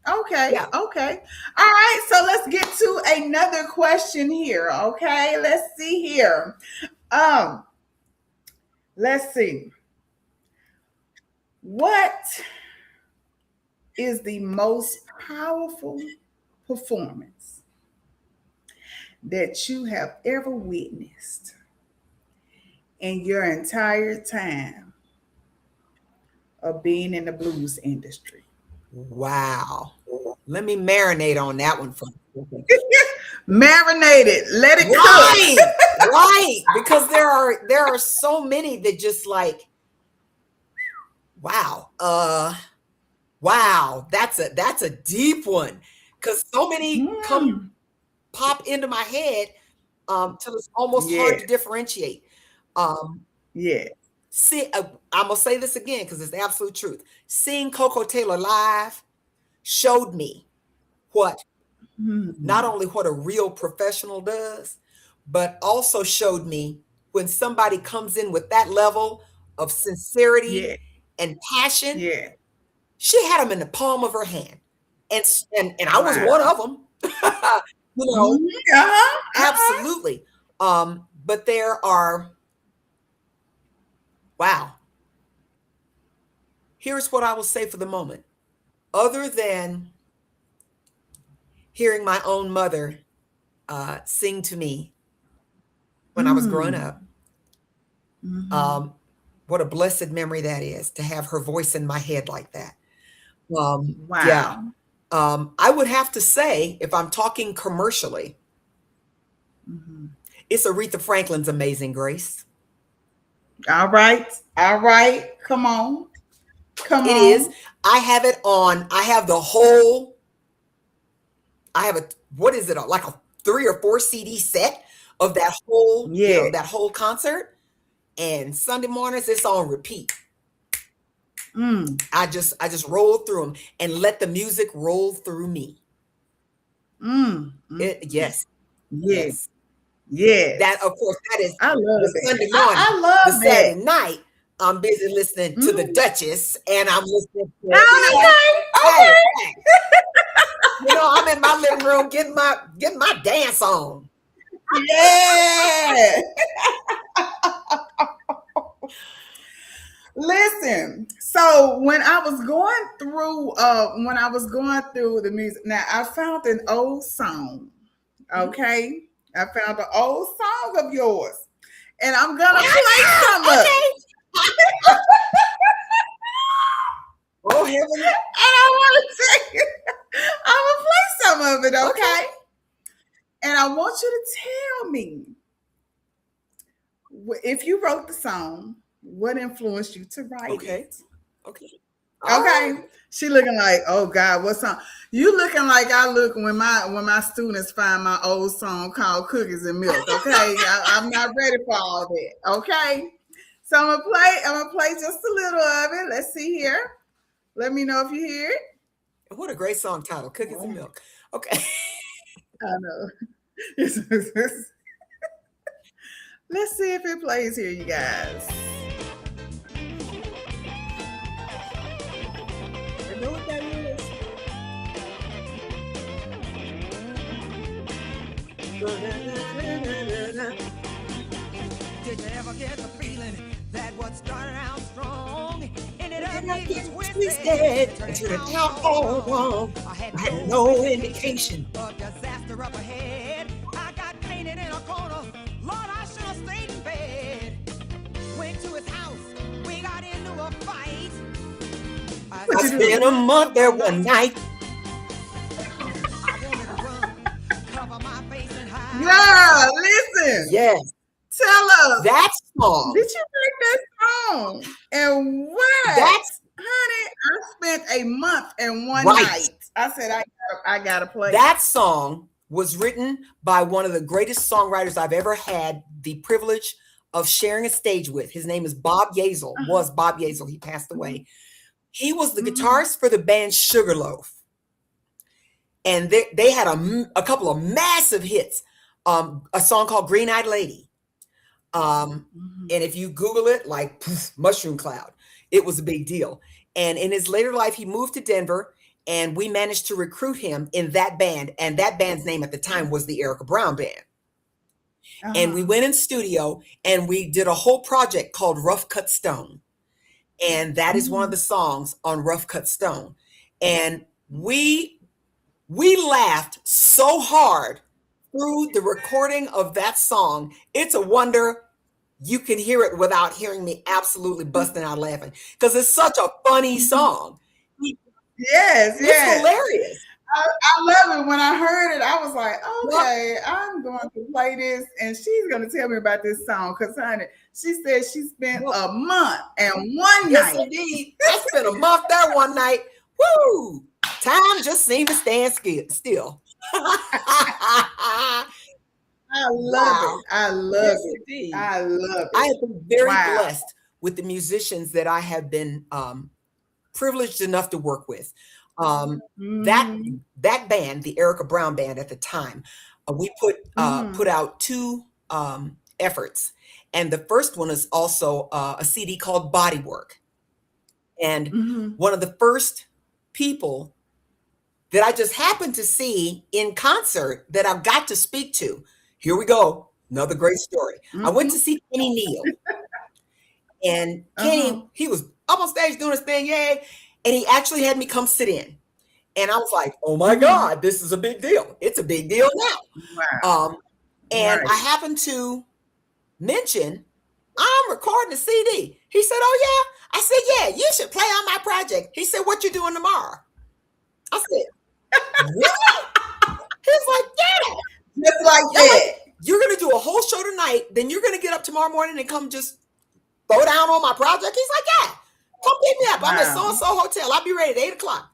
Speaker 1: Okay.
Speaker 2: yeah.
Speaker 1: Okay. All right. So let's get to another question here. Okay. Let's see here. Um, let's see. What is the most powerful performance that you have ever witnessed in your entire time of being in the blues industry?
Speaker 2: Wow. Let me marinate on that one for a second.
Speaker 1: Marinate it. Let it cook.
Speaker 2: Right, right. Because there are so many that just like, wow. Wow, that's a deep one. Because so many come
Speaker 1: Mm,
Speaker 2: pop into my head till it's almost hard
Speaker 1: yeah.
Speaker 2: to differentiate. Um,
Speaker 1: Yeah.
Speaker 2: see, I'm gonna say this again because it's the absolute truth. Seeing Coco Taylor live showed me what not
Speaker 1: Mm,
Speaker 2: only what a real professional does, but also showed me when somebody comes in with that level of sincerity
Speaker 1: yeah.
Speaker 2: and passion.
Speaker 1: Yeah.
Speaker 2: She had them in the palm of her hand, and I was one
Speaker 1: Wow.
Speaker 2: of them. You know,
Speaker 1: Mhm. Uh-huh. Uh-huh.
Speaker 2: absolutely. But there are, wow. Here's what I will say for the moment. Other than hearing my own mother sing to me when I was growing
Speaker 1: Mm.
Speaker 2: up,
Speaker 1: Mhm.
Speaker 2: um, what a blessed memory that is to have her voice in my head like that. Yeah.
Speaker 1: Wow.
Speaker 2: I would have to say, if I'm talking commercially,
Speaker 1: Mhm.
Speaker 2: it's Aretha Franklin's Amazing Grace.
Speaker 1: All right. All right. Come on. Come
Speaker 2: It is.
Speaker 1: on.
Speaker 2: I have it on. I have the whole. I have a what is it? Like a 3 or 4 CD set of that whole,
Speaker 1: Yeah.
Speaker 2: that whole concert. And Sunday mornings, it's on repeat.
Speaker 1: Mm.
Speaker 2: I just roll through them and let the music roll through me.
Speaker 1: Mm. Mm.
Speaker 2: It yes,
Speaker 1: Yeah.
Speaker 2: yes. That
Speaker 1: Yes.
Speaker 2: of course that is
Speaker 1: I love
Speaker 2: the
Speaker 1: it.
Speaker 2: Sunday morning.
Speaker 1: I
Speaker 2: The
Speaker 1: love that.
Speaker 2: Saturday night, I'm busy listening to the
Speaker 1: Mm.
Speaker 2: Duchess, and I'm listening to
Speaker 1: Okay.
Speaker 2: hey,
Speaker 1: Okay.
Speaker 2: hey, I'm in my living room getting my dance on.
Speaker 1: Yeah. Listen. So when I was going through the music, now I found an old song.
Speaker 2: Mhm.
Speaker 1: Okay, I found an old song of yours, and I'm gonna play
Speaker 2: Ah,
Speaker 1: some of it.
Speaker 2: okay. Oh heaven.
Speaker 1: And I want to tell you, I'm gonna play some of it.
Speaker 2: Okay.
Speaker 1: Okay, and I want you to tell me if you wrote the song, what influenced you to write
Speaker 2: Okay.
Speaker 1: it?
Speaker 2: Okay. All right.
Speaker 1: Okay. She looking like, oh God, what song? You looking like I look when my students find my old song called Cookies and Milk. Okay. I'm not ready for all that. Okay. So I'm gonna play just a little of it. Let's see here. Let me know if you hear it.
Speaker 2: What a great song title, Cookies and Milk. Okay.
Speaker 1: I know. Let's see if it plays here, you guys.
Speaker 2: You know what that is?
Speaker 3: Did you ever get the feeling that what started out strong ended up
Speaker 2: And I
Speaker 3: getting
Speaker 2: get
Speaker 3: twisted,
Speaker 2: twisted
Speaker 3: turning
Speaker 2: into the
Speaker 3: out
Speaker 2: town
Speaker 3: all
Speaker 2: all
Speaker 3: wrong?
Speaker 2: wrong.
Speaker 3: I had
Speaker 2: I had
Speaker 3: no
Speaker 2: no
Speaker 3: indication
Speaker 2: indication.
Speaker 3: of disaster up ahead. I got painted in a corner. Lord, I should have stayed in bed. Went to his house. We got into a fight. I
Speaker 1: What
Speaker 2: I
Speaker 1: you
Speaker 3: spent a
Speaker 1: do?
Speaker 2: spent a
Speaker 3: month
Speaker 2: month
Speaker 3: there
Speaker 2: there
Speaker 3: one
Speaker 2: one
Speaker 3: night.
Speaker 2: night.
Speaker 3: I wanted to run, cover my face and hide.
Speaker 1: Girl, listen.
Speaker 2: Yes,
Speaker 1: Tell us.
Speaker 2: that
Speaker 1: Did
Speaker 2: song.
Speaker 1: you write that song? And what?
Speaker 2: That's
Speaker 1: Honey, I spent a month and one
Speaker 2: right.
Speaker 1: night. I said, I gotta play it.
Speaker 2: That song was written by one of the greatest songwriters I've ever had the privilege of sharing a stage with. His name is Bob Yazel,
Speaker 1: Uh-huh.
Speaker 2: was Bob Yazel. He passed away. He was the
Speaker 1: Mm-hmm.
Speaker 2: guitarist for the band Sugarloaf. And they had a couple of massive hits. A song called Green Eyed Lady.
Speaker 1: Mm-hmm.
Speaker 2: And if you Google it, like poof, Mushroom Cloud, it was a big deal. And in his later life, he moved to Denver, and we managed to recruit him in that band. And that band's name at the time was the Erica Brown Band. And we
Speaker 1: Uh-huh.
Speaker 2: went in studio and we did a whole project called Rough Cut Stone. And that is one of
Speaker 1: Mm-hmm.
Speaker 2: the songs on Rough Cut Stone. And we laughed so hard through the recording of that song. It's a wonder you can hear it without hearing me absolutely busting out laughing because it's such a funny song.
Speaker 1: Yes,
Speaker 2: It's
Speaker 1: yes.
Speaker 2: hilarious.
Speaker 1: I love it. When I heard it, I was like,
Speaker 2: Yep.
Speaker 1: okay, I'm going to play this, and she's going to tell me about this song. Because, honey, she said she spent
Speaker 2: Yep.
Speaker 1: a month and one
Speaker 2: Yes,
Speaker 1: night.
Speaker 2: indeed. I spent a month there one night. Woo! Time just seemed to stand still.
Speaker 1: I love
Speaker 2: Wow.
Speaker 1: it. I love
Speaker 2: Yes,
Speaker 1: it.
Speaker 2: indeed.
Speaker 1: I love
Speaker 2: I
Speaker 1: it.
Speaker 2: have been very
Speaker 1: Wow.
Speaker 2: blessed with the musicians that I have been privileged enough to work with. That
Speaker 1: Mm-hmm.
Speaker 2: that band, the Erica Brown Band at the time, we put
Speaker 1: Mm-hmm.
Speaker 2: out two efforts, and the first one is also a CD called Bodywork. And
Speaker 1: Mm-hmm.
Speaker 2: one of the first people that I just happened to see in concert that I got to speak to. Here we go. Another great story. I went
Speaker 1: Mm-hmm.
Speaker 2: to see Kenny Neal, and
Speaker 1: Uh-huh.
Speaker 2: Kenny, he was up on stage doing his thing, yay. And he actually had me come sit in. And I was like, oh my
Speaker 1: Mm-hmm.
Speaker 2: God, this is a big deal. It's a big deal now.
Speaker 1: Wow.
Speaker 2: And
Speaker 1: Right.
Speaker 2: I happened to mention, I'm recording a CD. He said, oh yeah? I said, yeah, you should play on my project. He said, what you doing tomorrow? I said, really? He's like, yeah.
Speaker 1: Just like
Speaker 2: I'm like,
Speaker 1: that.
Speaker 2: you're going to do a whole show tonight. Then you're going to get up tomorrow morning and come just throw down on my project. He's like, yeah, come pick me up. I'm at
Speaker 1: Wow.
Speaker 2: so-and-so hotel. I'll be ready at 8 o'clock.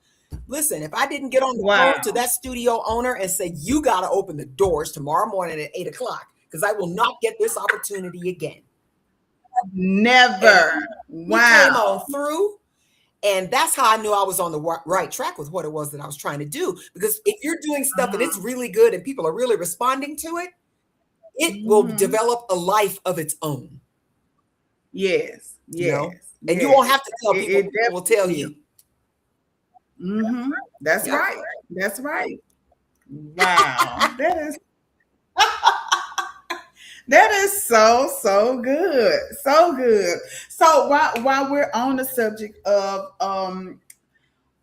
Speaker 2: Listen, if I didn't get on the
Speaker 1: Wow.
Speaker 2: phone to that studio owner and say, you got to open the doors tomorrow morning at 8 o'clock, because I will not get this opportunity again.
Speaker 1: Never.
Speaker 2: And he came on
Speaker 1: Wow.
Speaker 2: through. And that's how I knew I was on the right track with what it was that I was trying to do. Because if you're doing stuff and it's
Speaker 1: Uh-huh.
Speaker 2: really good and people are really responding to it, it will
Speaker 1: Mm-hmm.
Speaker 2: develop a life of its own,
Speaker 1: Yes.
Speaker 2: you know?
Speaker 1: Yes.
Speaker 2: And you won't
Speaker 1: Yes.
Speaker 2: have to tell people,
Speaker 1: It
Speaker 2: people will tell
Speaker 1: definitely will.
Speaker 2: you.
Speaker 1: Mm-hmm. That's
Speaker 2: Yep.
Speaker 1: right. That's right. Wow. That is That is so good, so good. So while we're on the subject of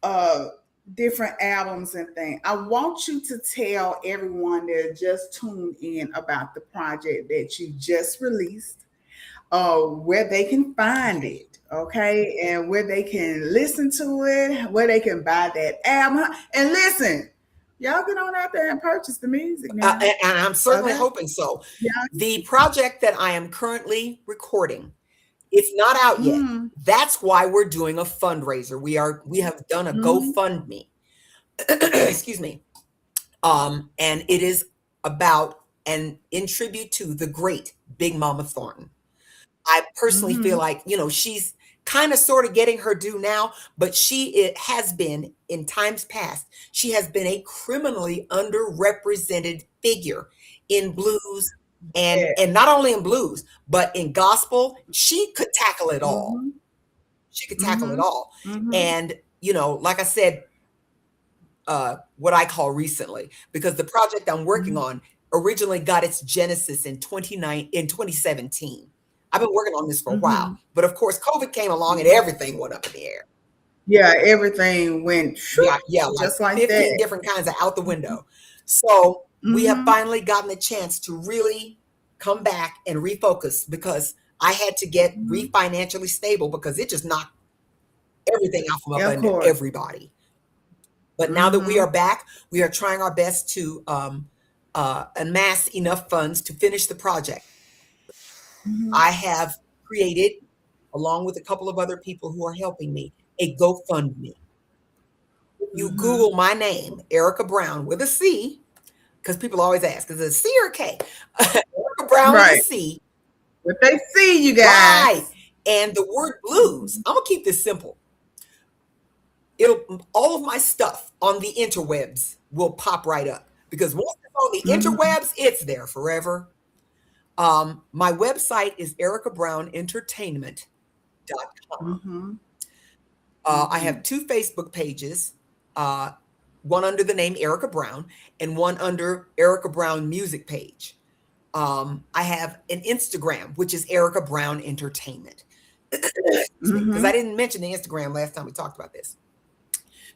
Speaker 1: uh different albums and things, I want you to tell everyone that just tuned in about the project that you just released, where they can find
Speaker 2: Okay.
Speaker 1: it, okay, and where they can listen to it, where they can buy that album. And listen, y'all get on out there and purchase the music now,
Speaker 2: And I'm certainly
Speaker 1: okay?
Speaker 2: hoping so.
Speaker 1: Yeah.
Speaker 2: The project that I am currently recording, it's not out yet.
Speaker 1: Mm,
Speaker 2: That's why we're doing a fundraiser. We have done a
Speaker 1: mm,
Speaker 2: GoFundMe. Excuse me. And it is about and in tribute to the great Big Mama Thornton. I personally feel
Speaker 1: mm-hmm.
Speaker 2: like, she's kind of sort of getting her due now, but it has been in times past, she has been a criminally underrepresented figure in blues, and
Speaker 1: Yes.
Speaker 2: not only in blues, but in gospel. She could tackle it all.
Speaker 1: Mm-hmm.
Speaker 2: She could tackle it
Speaker 1: Mm-hmm.
Speaker 2: all.
Speaker 1: Mm-hmm.
Speaker 2: And, like I said, what I call recently, because the project I'm working
Speaker 1: Mm-hmm.
Speaker 2: on originally got its genesis in 2017. I've been working on this for a while,
Speaker 1: Mm-hmm.
Speaker 2: but of course, COVID came along and everything went up in the air.
Speaker 1: Yeah, everything went
Speaker 2: Yeah,
Speaker 1: shoop,
Speaker 2: yeah, like
Speaker 1: just like
Speaker 2: 15
Speaker 1: that.
Speaker 2: different kinds of out the window. So we have
Speaker 1: Mm-hmm.
Speaker 2: finally gotten a chance to really come back and refocus, because I had to get
Speaker 1: Mm-hmm.
Speaker 2: financially stable because it just knocked everything out from up
Speaker 1: Yeah, of
Speaker 2: under
Speaker 1: course.
Speaker 2: everybody. But now that we
Speaker 1: Mm-hmm.
Speaker 2: are back, we are trying our best to amass enough funds to finish the project.
Speaker 1: Mm-hmm.
Speaker 2: I have created, along with a couple of other people who are helping me, a GoFundMe. If you
Speaker 1: Mm-hmm.
Speaker 2: Google my name, Erica Brown with a C, because people always ask, is it a C or a K? Erica Brown with a
Speaker 1: Right.
Speaker 2: C,
Speaker 1: But they see you
Speaker 2: right?
Speaker 1: guys.
Speaker 2: And the word blues. I'm gonna keep this simple. It'll All of my stuff on the interwebs will pop right up, because once it's on the
Speaker 1: Mm-hmm.
Speaker 2: interwebs, it's there forever. My website is ericabrownentertainment.com.
Speaker 1: Mm-hmm.
Speaker 2: I
Speaker 1: Mm-hmm.
Speaker 2: have two Facebook pages, uh, one under the name Erica Brown and one under Erica Brown Music page. I have an Instagram, which is Erica Brown Entertainment. Excuse me, because I
Speaker 1: Mm-hmm.
Speaker 2: didn't mention the Instagram last time we talked about this.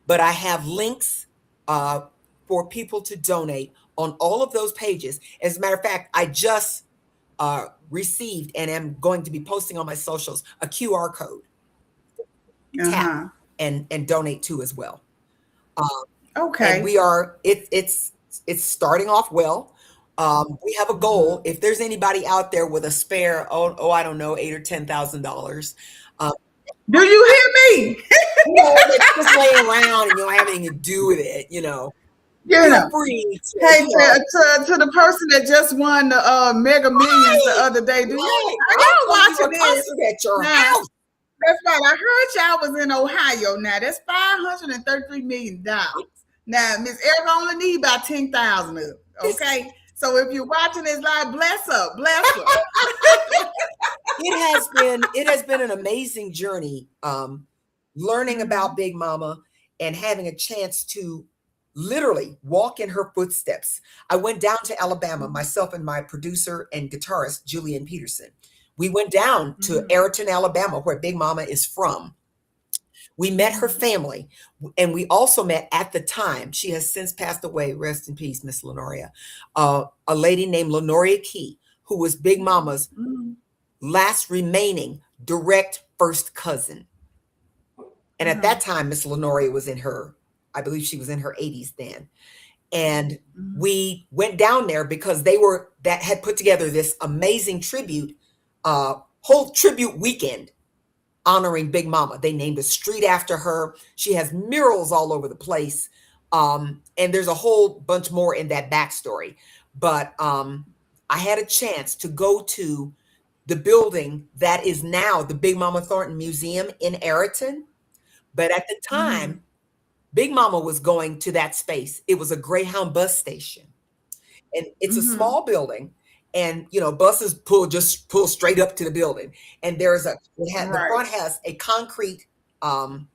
Speaker 2: But I have links uh, for people to donate on all of those pages. As a matter of fact, I just received and am going to be posting on my socials a QR code, tap
Speaker 1: Uh-huh.
Speaker 2: and donate to as well. Um, and
Speaker 1: Okay.
Speaker 2: we are it's starting off well. We have a
Speaker 1: Mm-hmm.
Speaker 2: goal. If there's anybody out there with a spare, I don't know, $8,000 or $10,000, um,
Speaker 1: Do you hear me?
Speaker 2: that's just laying around and you don't have anything to do with it,
Speaker 1: You
Speaker 2: feel
Speaker 1: know.
Speaker 2: free to,
Speaker 1: Hey, to the person that just won the Mega Millions the
Speaker 2: right,
Speaker 1: other day, do y'all
Speaker 2: right.
Speaker 1: are
Speaker 2: I'll
Speaker 1: y'all
Speaker 2: come to
Speaker 1: watching
Speaker 2: a
Speaker 1: this?
Speaker 2: concert at your
Speaker 1: Now,
Speaker 2: house.
Speaker 1: that's right. I heard y'all was in Ohio. Now that's $533 million. Now Miss Erica only need about 10,000 of it. Okay. So if you're watching this live, bless her, bless her.
Speaker 2: It has been an amazing journey, learning about
Speaker 1: Mm-hmm.
Speaker 2: Big Mama and having a chance to literally walk in her footsteps. I went down to Alabama, myself and my producer and guitarist Julian Peterson. We went down to
Speaker 1: Mm-hmm.
Speaker 2: Ayrton, Alabama, where Big Mama is from. We met her
Speaker 1: Mm-hmm.
Speaker 2: family, and we also met, at the time, she has since passed away, rest in peace, Miss Lenoria, a lady named Lenoria Key, who was Big Mama's
Speaker 1: Mm-hmm.
Speaker 2: last remaining direct first cousin. And at
Speaker 1: Uh-huh.
Speaker 2: that time, Miss Lenoria was I believe she was in her 80s then. And
Speaker 1: Mm-hmm.
Speaker 2: we went down there because that had put together this amazing whole tribute weekend honoring Big Mama. They named a street after her. She has murals all over the place. And there's a whole bunch more in that backstory. But I had a chance to go to the building that is now the Big Mama Thornton Museum in Ayrton. But at the
Speaker 1: Mm-hmm.
Speaker 2: time, Big Mama was going to that space. It was a Greyhound bus station. And it's a
Speaker 1: Mm-hmm.
Speaker 2: small building. And buses pull straight up to the building. And the
Speaker 1: Right.
Speaker 2: front has a concrete um,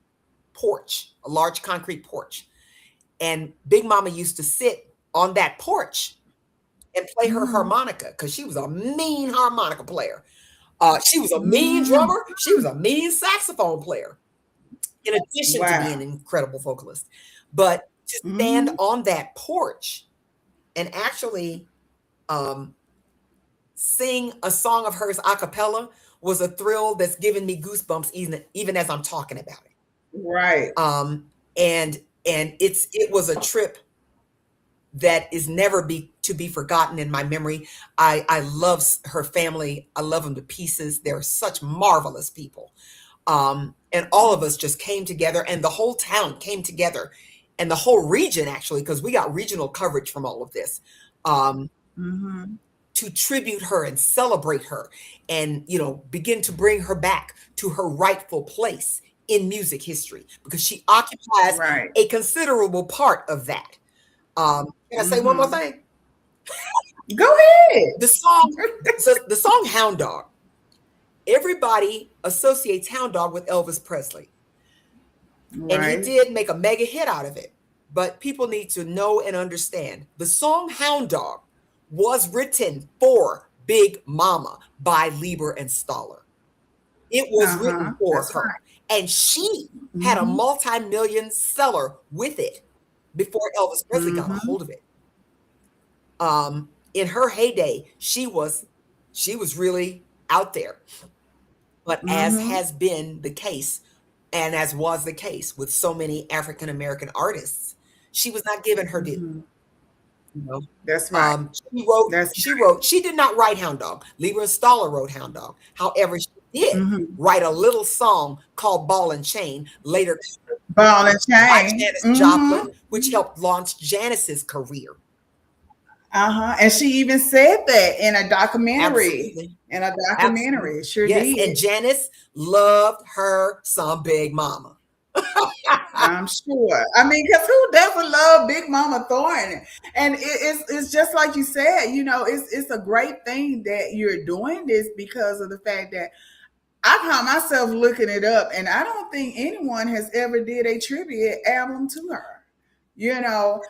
Speaker 2: porch, a large concrete porch. And Big Mama used to sit on that porch and play her
Speaker 1: Mm-hmm.
Speaker 2: harmonica because she was a mean harmonica player. She was a mean
Speaker 1: Mm-hmm.
Speaker 2: drummer. She was a mean saxophone player, in addition to being
Speaker 1: Wow.
Speaker 2: an incredible vocalist. But to stand
Speaker 1: Mm-hmm.
Speaker 2: on that porch and actually sing a song of hers a cappella was a thrill that's given me goosebumps even as I'm talking about it.
Speaker 1: Right.
Speaker 2: And it was a trip that is never to be forgotten in my memory. I love her family. I love them to pieces. They're such marvelous people. And all of us just came together, and the whole town came together, and the whole region actually, because we got regional coverage from all of this,
Speaker 1: Mm-hmm.
Speaker 2: to tribute her and celebrate her, and begin to bring her back to her rightful place in music history, because she occupies
Speaker 1: Right.
Speaker 2: a considerable part of that. Can I say one more
Speaker 1: Mm-hmm.
Speaker 2: thing?
Speaker 1: Go ahead.
Speaker 2: The song Hound Dog. Everybody associates Hound Dog with Elvis Presley, and he
Speaker 1: Right.
Speaker 2: did make a mega hit out of it. But people need to know and understand the song Hound Dog was written for Big Mama by Lieber and Stoller. It was
Speaker 1: Uh-huh.
Speaker 2: written for
Speaker 1: That's
Speaker 2: her,
Speaker 1: right.
Speaker 2: and she had a
Speaker 1: Mm-hmm.
Speaker 2: multi-million seller with it before Elvis Presley got a
Speaker 1: Mm-hmm.
Speaker 2: hold of it. In her heyday, she was really out there. But as
Speaker 1: Mm-hmm.
Speaker 2: has been the case, and as was the case with so many African American artists, she was not given her due.
Speaker 1: Mm-hmm.
Speaker 2: You know,
Speaker 1: That's right.
Speaker 2: she wrote.
Speaker 1: That's
Speaker 2: She wrote. She did not write Hound Dog. Lieber and Stoller wrote Hound Dog. However, she did
Speaker 1: mm-hmm.
Speaker 2: write a little song called Ball and Chain, later
Speaker 1: Ball and
Speaker 2: by
Speaker 1: chain.
Speaker 2: Janis
Speaker 1: Mm-hmm.
Speaker 2: Joplin, which helped launch Janis's career.
Speaker 1: Uh-huh. And she even said that in a documentary.
Speaker 2: Absolutely.
Speaker 1: In a
Speaker 2: Absolutely.
Speaker 1: documentary. It sure
Speaker 2: Yes. And
Speaker 1: did.
Speaker 2: Janis loved her some Big Mama.
Speaker 1: I'm sure. I mean, because who doesn't love Big Mama Thornton? And it's just like you said, it's a great thing that you're doing this because of the fact that I found myself looking it up, and I don't think anyone has ever did a tribute album to her. You know,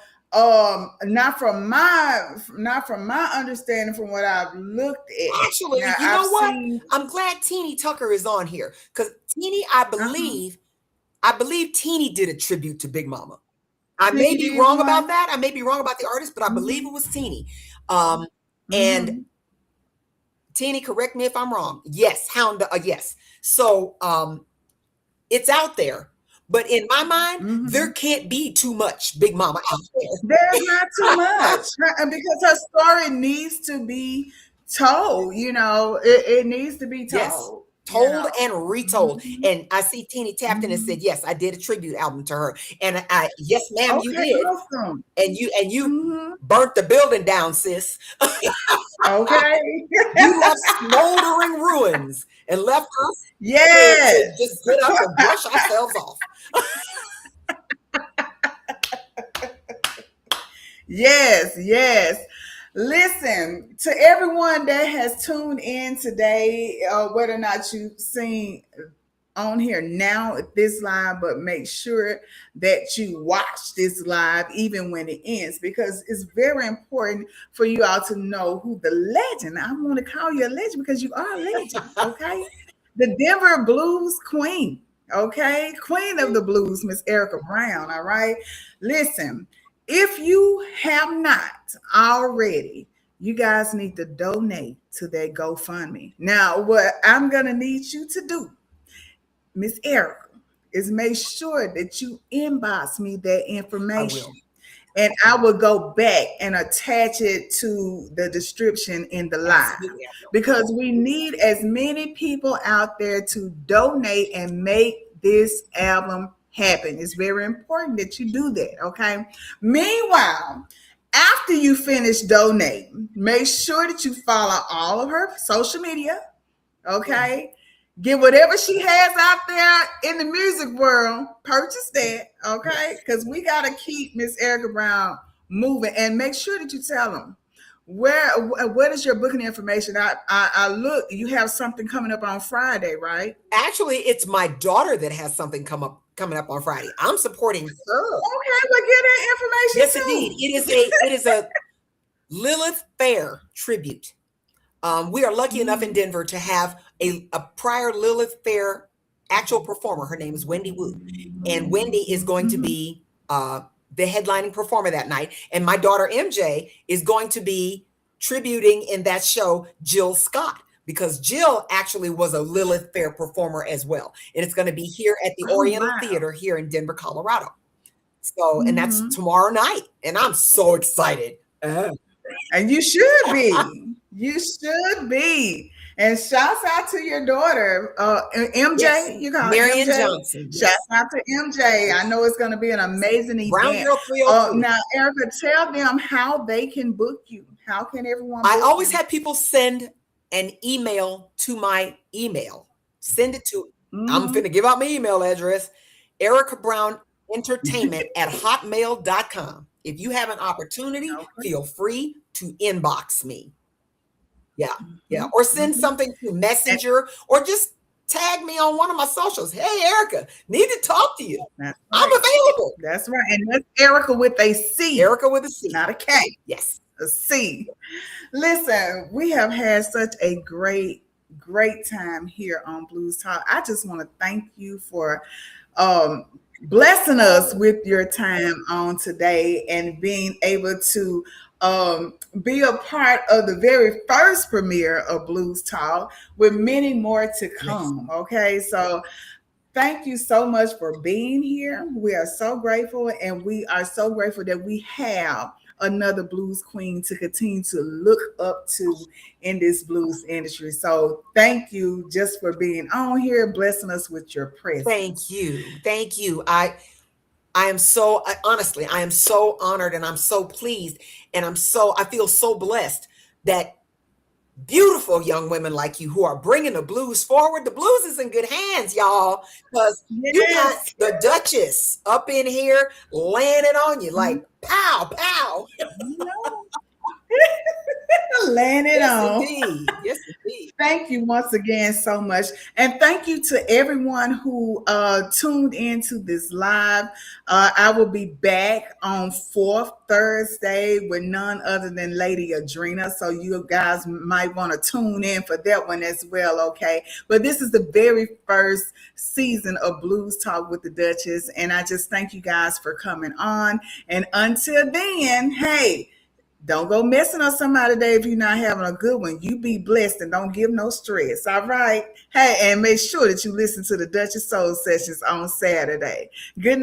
Speaker 1: not from my understanding, from what I've looked at.
Speaker 2: Actually,
Speaker 1: Now
Speaker 2: you
Speaker 1: I've
Speaker 2: know what?
Speaker 1: seen.
Speaker 2: I'm glad Teeny Tucker is on here, because Teeny, I
Speaker 1: Uh-huh.
Speaker 2: believe, I believe Teeny did a tribute to Big Mama. I may
Speaker 1: Teeny
Speaker 2: be
Speaker 1: did
Speaker 2: wrong about
Speaker 1: one.
Speaker 2: that. I may be wrong about the artist, but I believe
Speaker 1: Hmm.
Speaker 2: it was Teeny. And
Speaker 1: Hmm.
Speaker 2: Teeny, correct me if I'm wrong. Yes, yes. So it's out there, but in my mind, there
Speaker 1: Hmm.
Speaker 2: can't be too much Big Mama out
Speaker 1: There's not too
Speaker 2: there.
Speaker 1: much because her story needs to be told. It needs to be
Speaker 2: Yes.
Speaker 1: told.
Speaker 2: Told and retold.
Speaker 1: Mhm.
Speaker 2: And I see Teeny tapped in and said,
Speaker 1: Mhm.
Speaker 2: yes, I did a tribute album to her. And yes, ma'am, you
Speaker 1: Okay,
Speaker 2: did.
Speaker 1: awesome.
Speaker 2: And you
Speaker 1: Mhm.
Speaker 2: burnt the building down, sis.
Speaker 1: Okay.
Speaker 2: You left smoldering ruins and left us to
Speaker 1: Yes.
Speaker 2: just get up and brush ourselves off.
Speaker 1: Yes, yes. Listen, to everyone that has tuned in today, whether or not you've seen on here now at this live, but make sure that you watch this live even when it ends, because it's very important for you all to know who the legend. I want to call you a legend because you are a legend, okay? The Denver Blues Queen, okay? Queen of the Blues, Miss Erica Brown, all right? Listen, if you have not already, you guys need to donate to that GoFundMe. Now, what I'm going to need you to do, Miss Erica, is make sure that you inbox me that
Speaker 2: I
Speaker 1: information.
Speaker 2: will.
Speaker 1: And I will go back and attach it to the description in the live,
Speaker 2: Absolutely, I will.
Speaker 1: because we need as many people out there to donate and make this album happen. It's very important that you do that, okay? Meanwhile, after you finish donating, make sure that you follow all of her social media, okay? Get whatever she has out there in the music world, purchase that, okay?
Speaker 2: Yes.
Speaker 1: Because we got to keep Miss Erica Brown moving, and make sure that you tell them what is your booking information. I look, you have something coming up on Friday, right?
Speaker 2: Actually, it's my daughter that has something coming up on Friday. I'm supporting her.
Speaker 1: Okay, well, get that
Speaker 2: Yes,
Speaker 1: information
Speaker 2: indeed.
Speaker 1: too.
Speaker 2: It is a Lilith Fair tribute. We are lucky enough in
Speaker 1: Mm.
Speaker 2: Denver to have a prior Lilith Fair actual performer. Her name is Wendy Wu. And Wendy is going to
Speaker 1: Mhm.
Speaker 2: be the headlining performer that night. And my daughter MJ is going to be tributing in that show Jill Scott, because Jill actually was a Lilith Fair performer as well. And it's going to be here at the
Speaker 1: Oh,
Speaker 2: Oriental
Speaker 1: wow.
Speaker 2: Theater here in Denver, Colorado. So, and that's
Speaker 1: Mhm.
Speaker 2: tomorrow night. And I'm so excited.
Speaker 1: And you should be. You should be. And shouts out to your daughter,
Speaker 2: Yes,
Speaker 1: MJ. You call her
Speaker 2: Marion
Speaker 1: MJ.
Speaker 2: Johnson.
Speaker 1: Shouts
Speaker 2: Yes,
Speaker 1: out to MJ. I
Speaker 2: yes.
Speaker 1: know it's going to be an amazing
Speaker 2: Brown
Speaker 1: event.
Speaker 2: Girl 302.
Speaker 1: Now, Erica, tell them how they can book you. How can everyone
Speaker 2: I
Speaker 1: book
Speaker 2: always
Speaker 1: you?
Speaker 2: have people send an email to my email. Send it to, I'm
Speaker 1: Hmm.
Speaker 2: finna give out my email address, Erica Brown Entertainment at hotmail.com. If you have an opportunity,
Speaker 1: Okay.
Speaker 2: feel free to inbox me. Yeah, yeah.
Speaker 1: Hmm.
Speaker 2: Or send
Speaker 1: Hmm.
Speaker 2: something to Messenger, or just tag me on one of my socials. Hey, Erica, need to talk to you.
Speaker 1: That's
Speaker 2: I'm
Speaker 1: right.
Speaker 2: available.
Speaker 1: That's right. And that's Erica with a C,
Speaker 2: Erica with a C.
Speaker 1: not a K,
Speaker 2: Yes.
Speaker 1: a C. Listen, we have had such a great time here on Blues Talk. I just want to thank you for um, blessing us with your time on today and being able to be a part of the very first premiere of Blues Talk with many more to
Speaker 2: Yes.
Speaker 1: come. Okay, so thank you so much for being here. We are so grateful, and we are so grateful that we have another blues queen to continue to look up to in this blues industry. So, thank you just for being on here, blessing us with your
Speaker 2: Thank
Speaker 1: presence.
Speaker 2: you. Thank you. I am so honestly, I am so honored and I'm so pleased and I feel so blessed that beautiful young women like you who are bringing the blues forward. The blues is in good hands, y'all, because you got
Speaker 1: Yes.
Speaker 2: the Duchess up in here laying it on you like pow, pow.
Speaker 1: No. Laying it
Speaker 2: Yes,
Speaker 1: on.
Speaker 2: indeed. Yes, indeed.
Speaker 1: Thank you once again so much. And thank you to everyone who tuned into this live. I will be back on fourth Thursday with none other than Lady Adrena. So you guys might want to tune in for that one as well, okay? But this is the very first season of Blues Talk with the Duchess. And I just thank you guys for coming on. And until then, hey, don't go messing on somebody today if you're not having a good one. You be blessed and don't give no stress. All right. Hey, and make sure that you listen to the Duchess Soul Sessions on Saturday. Good night.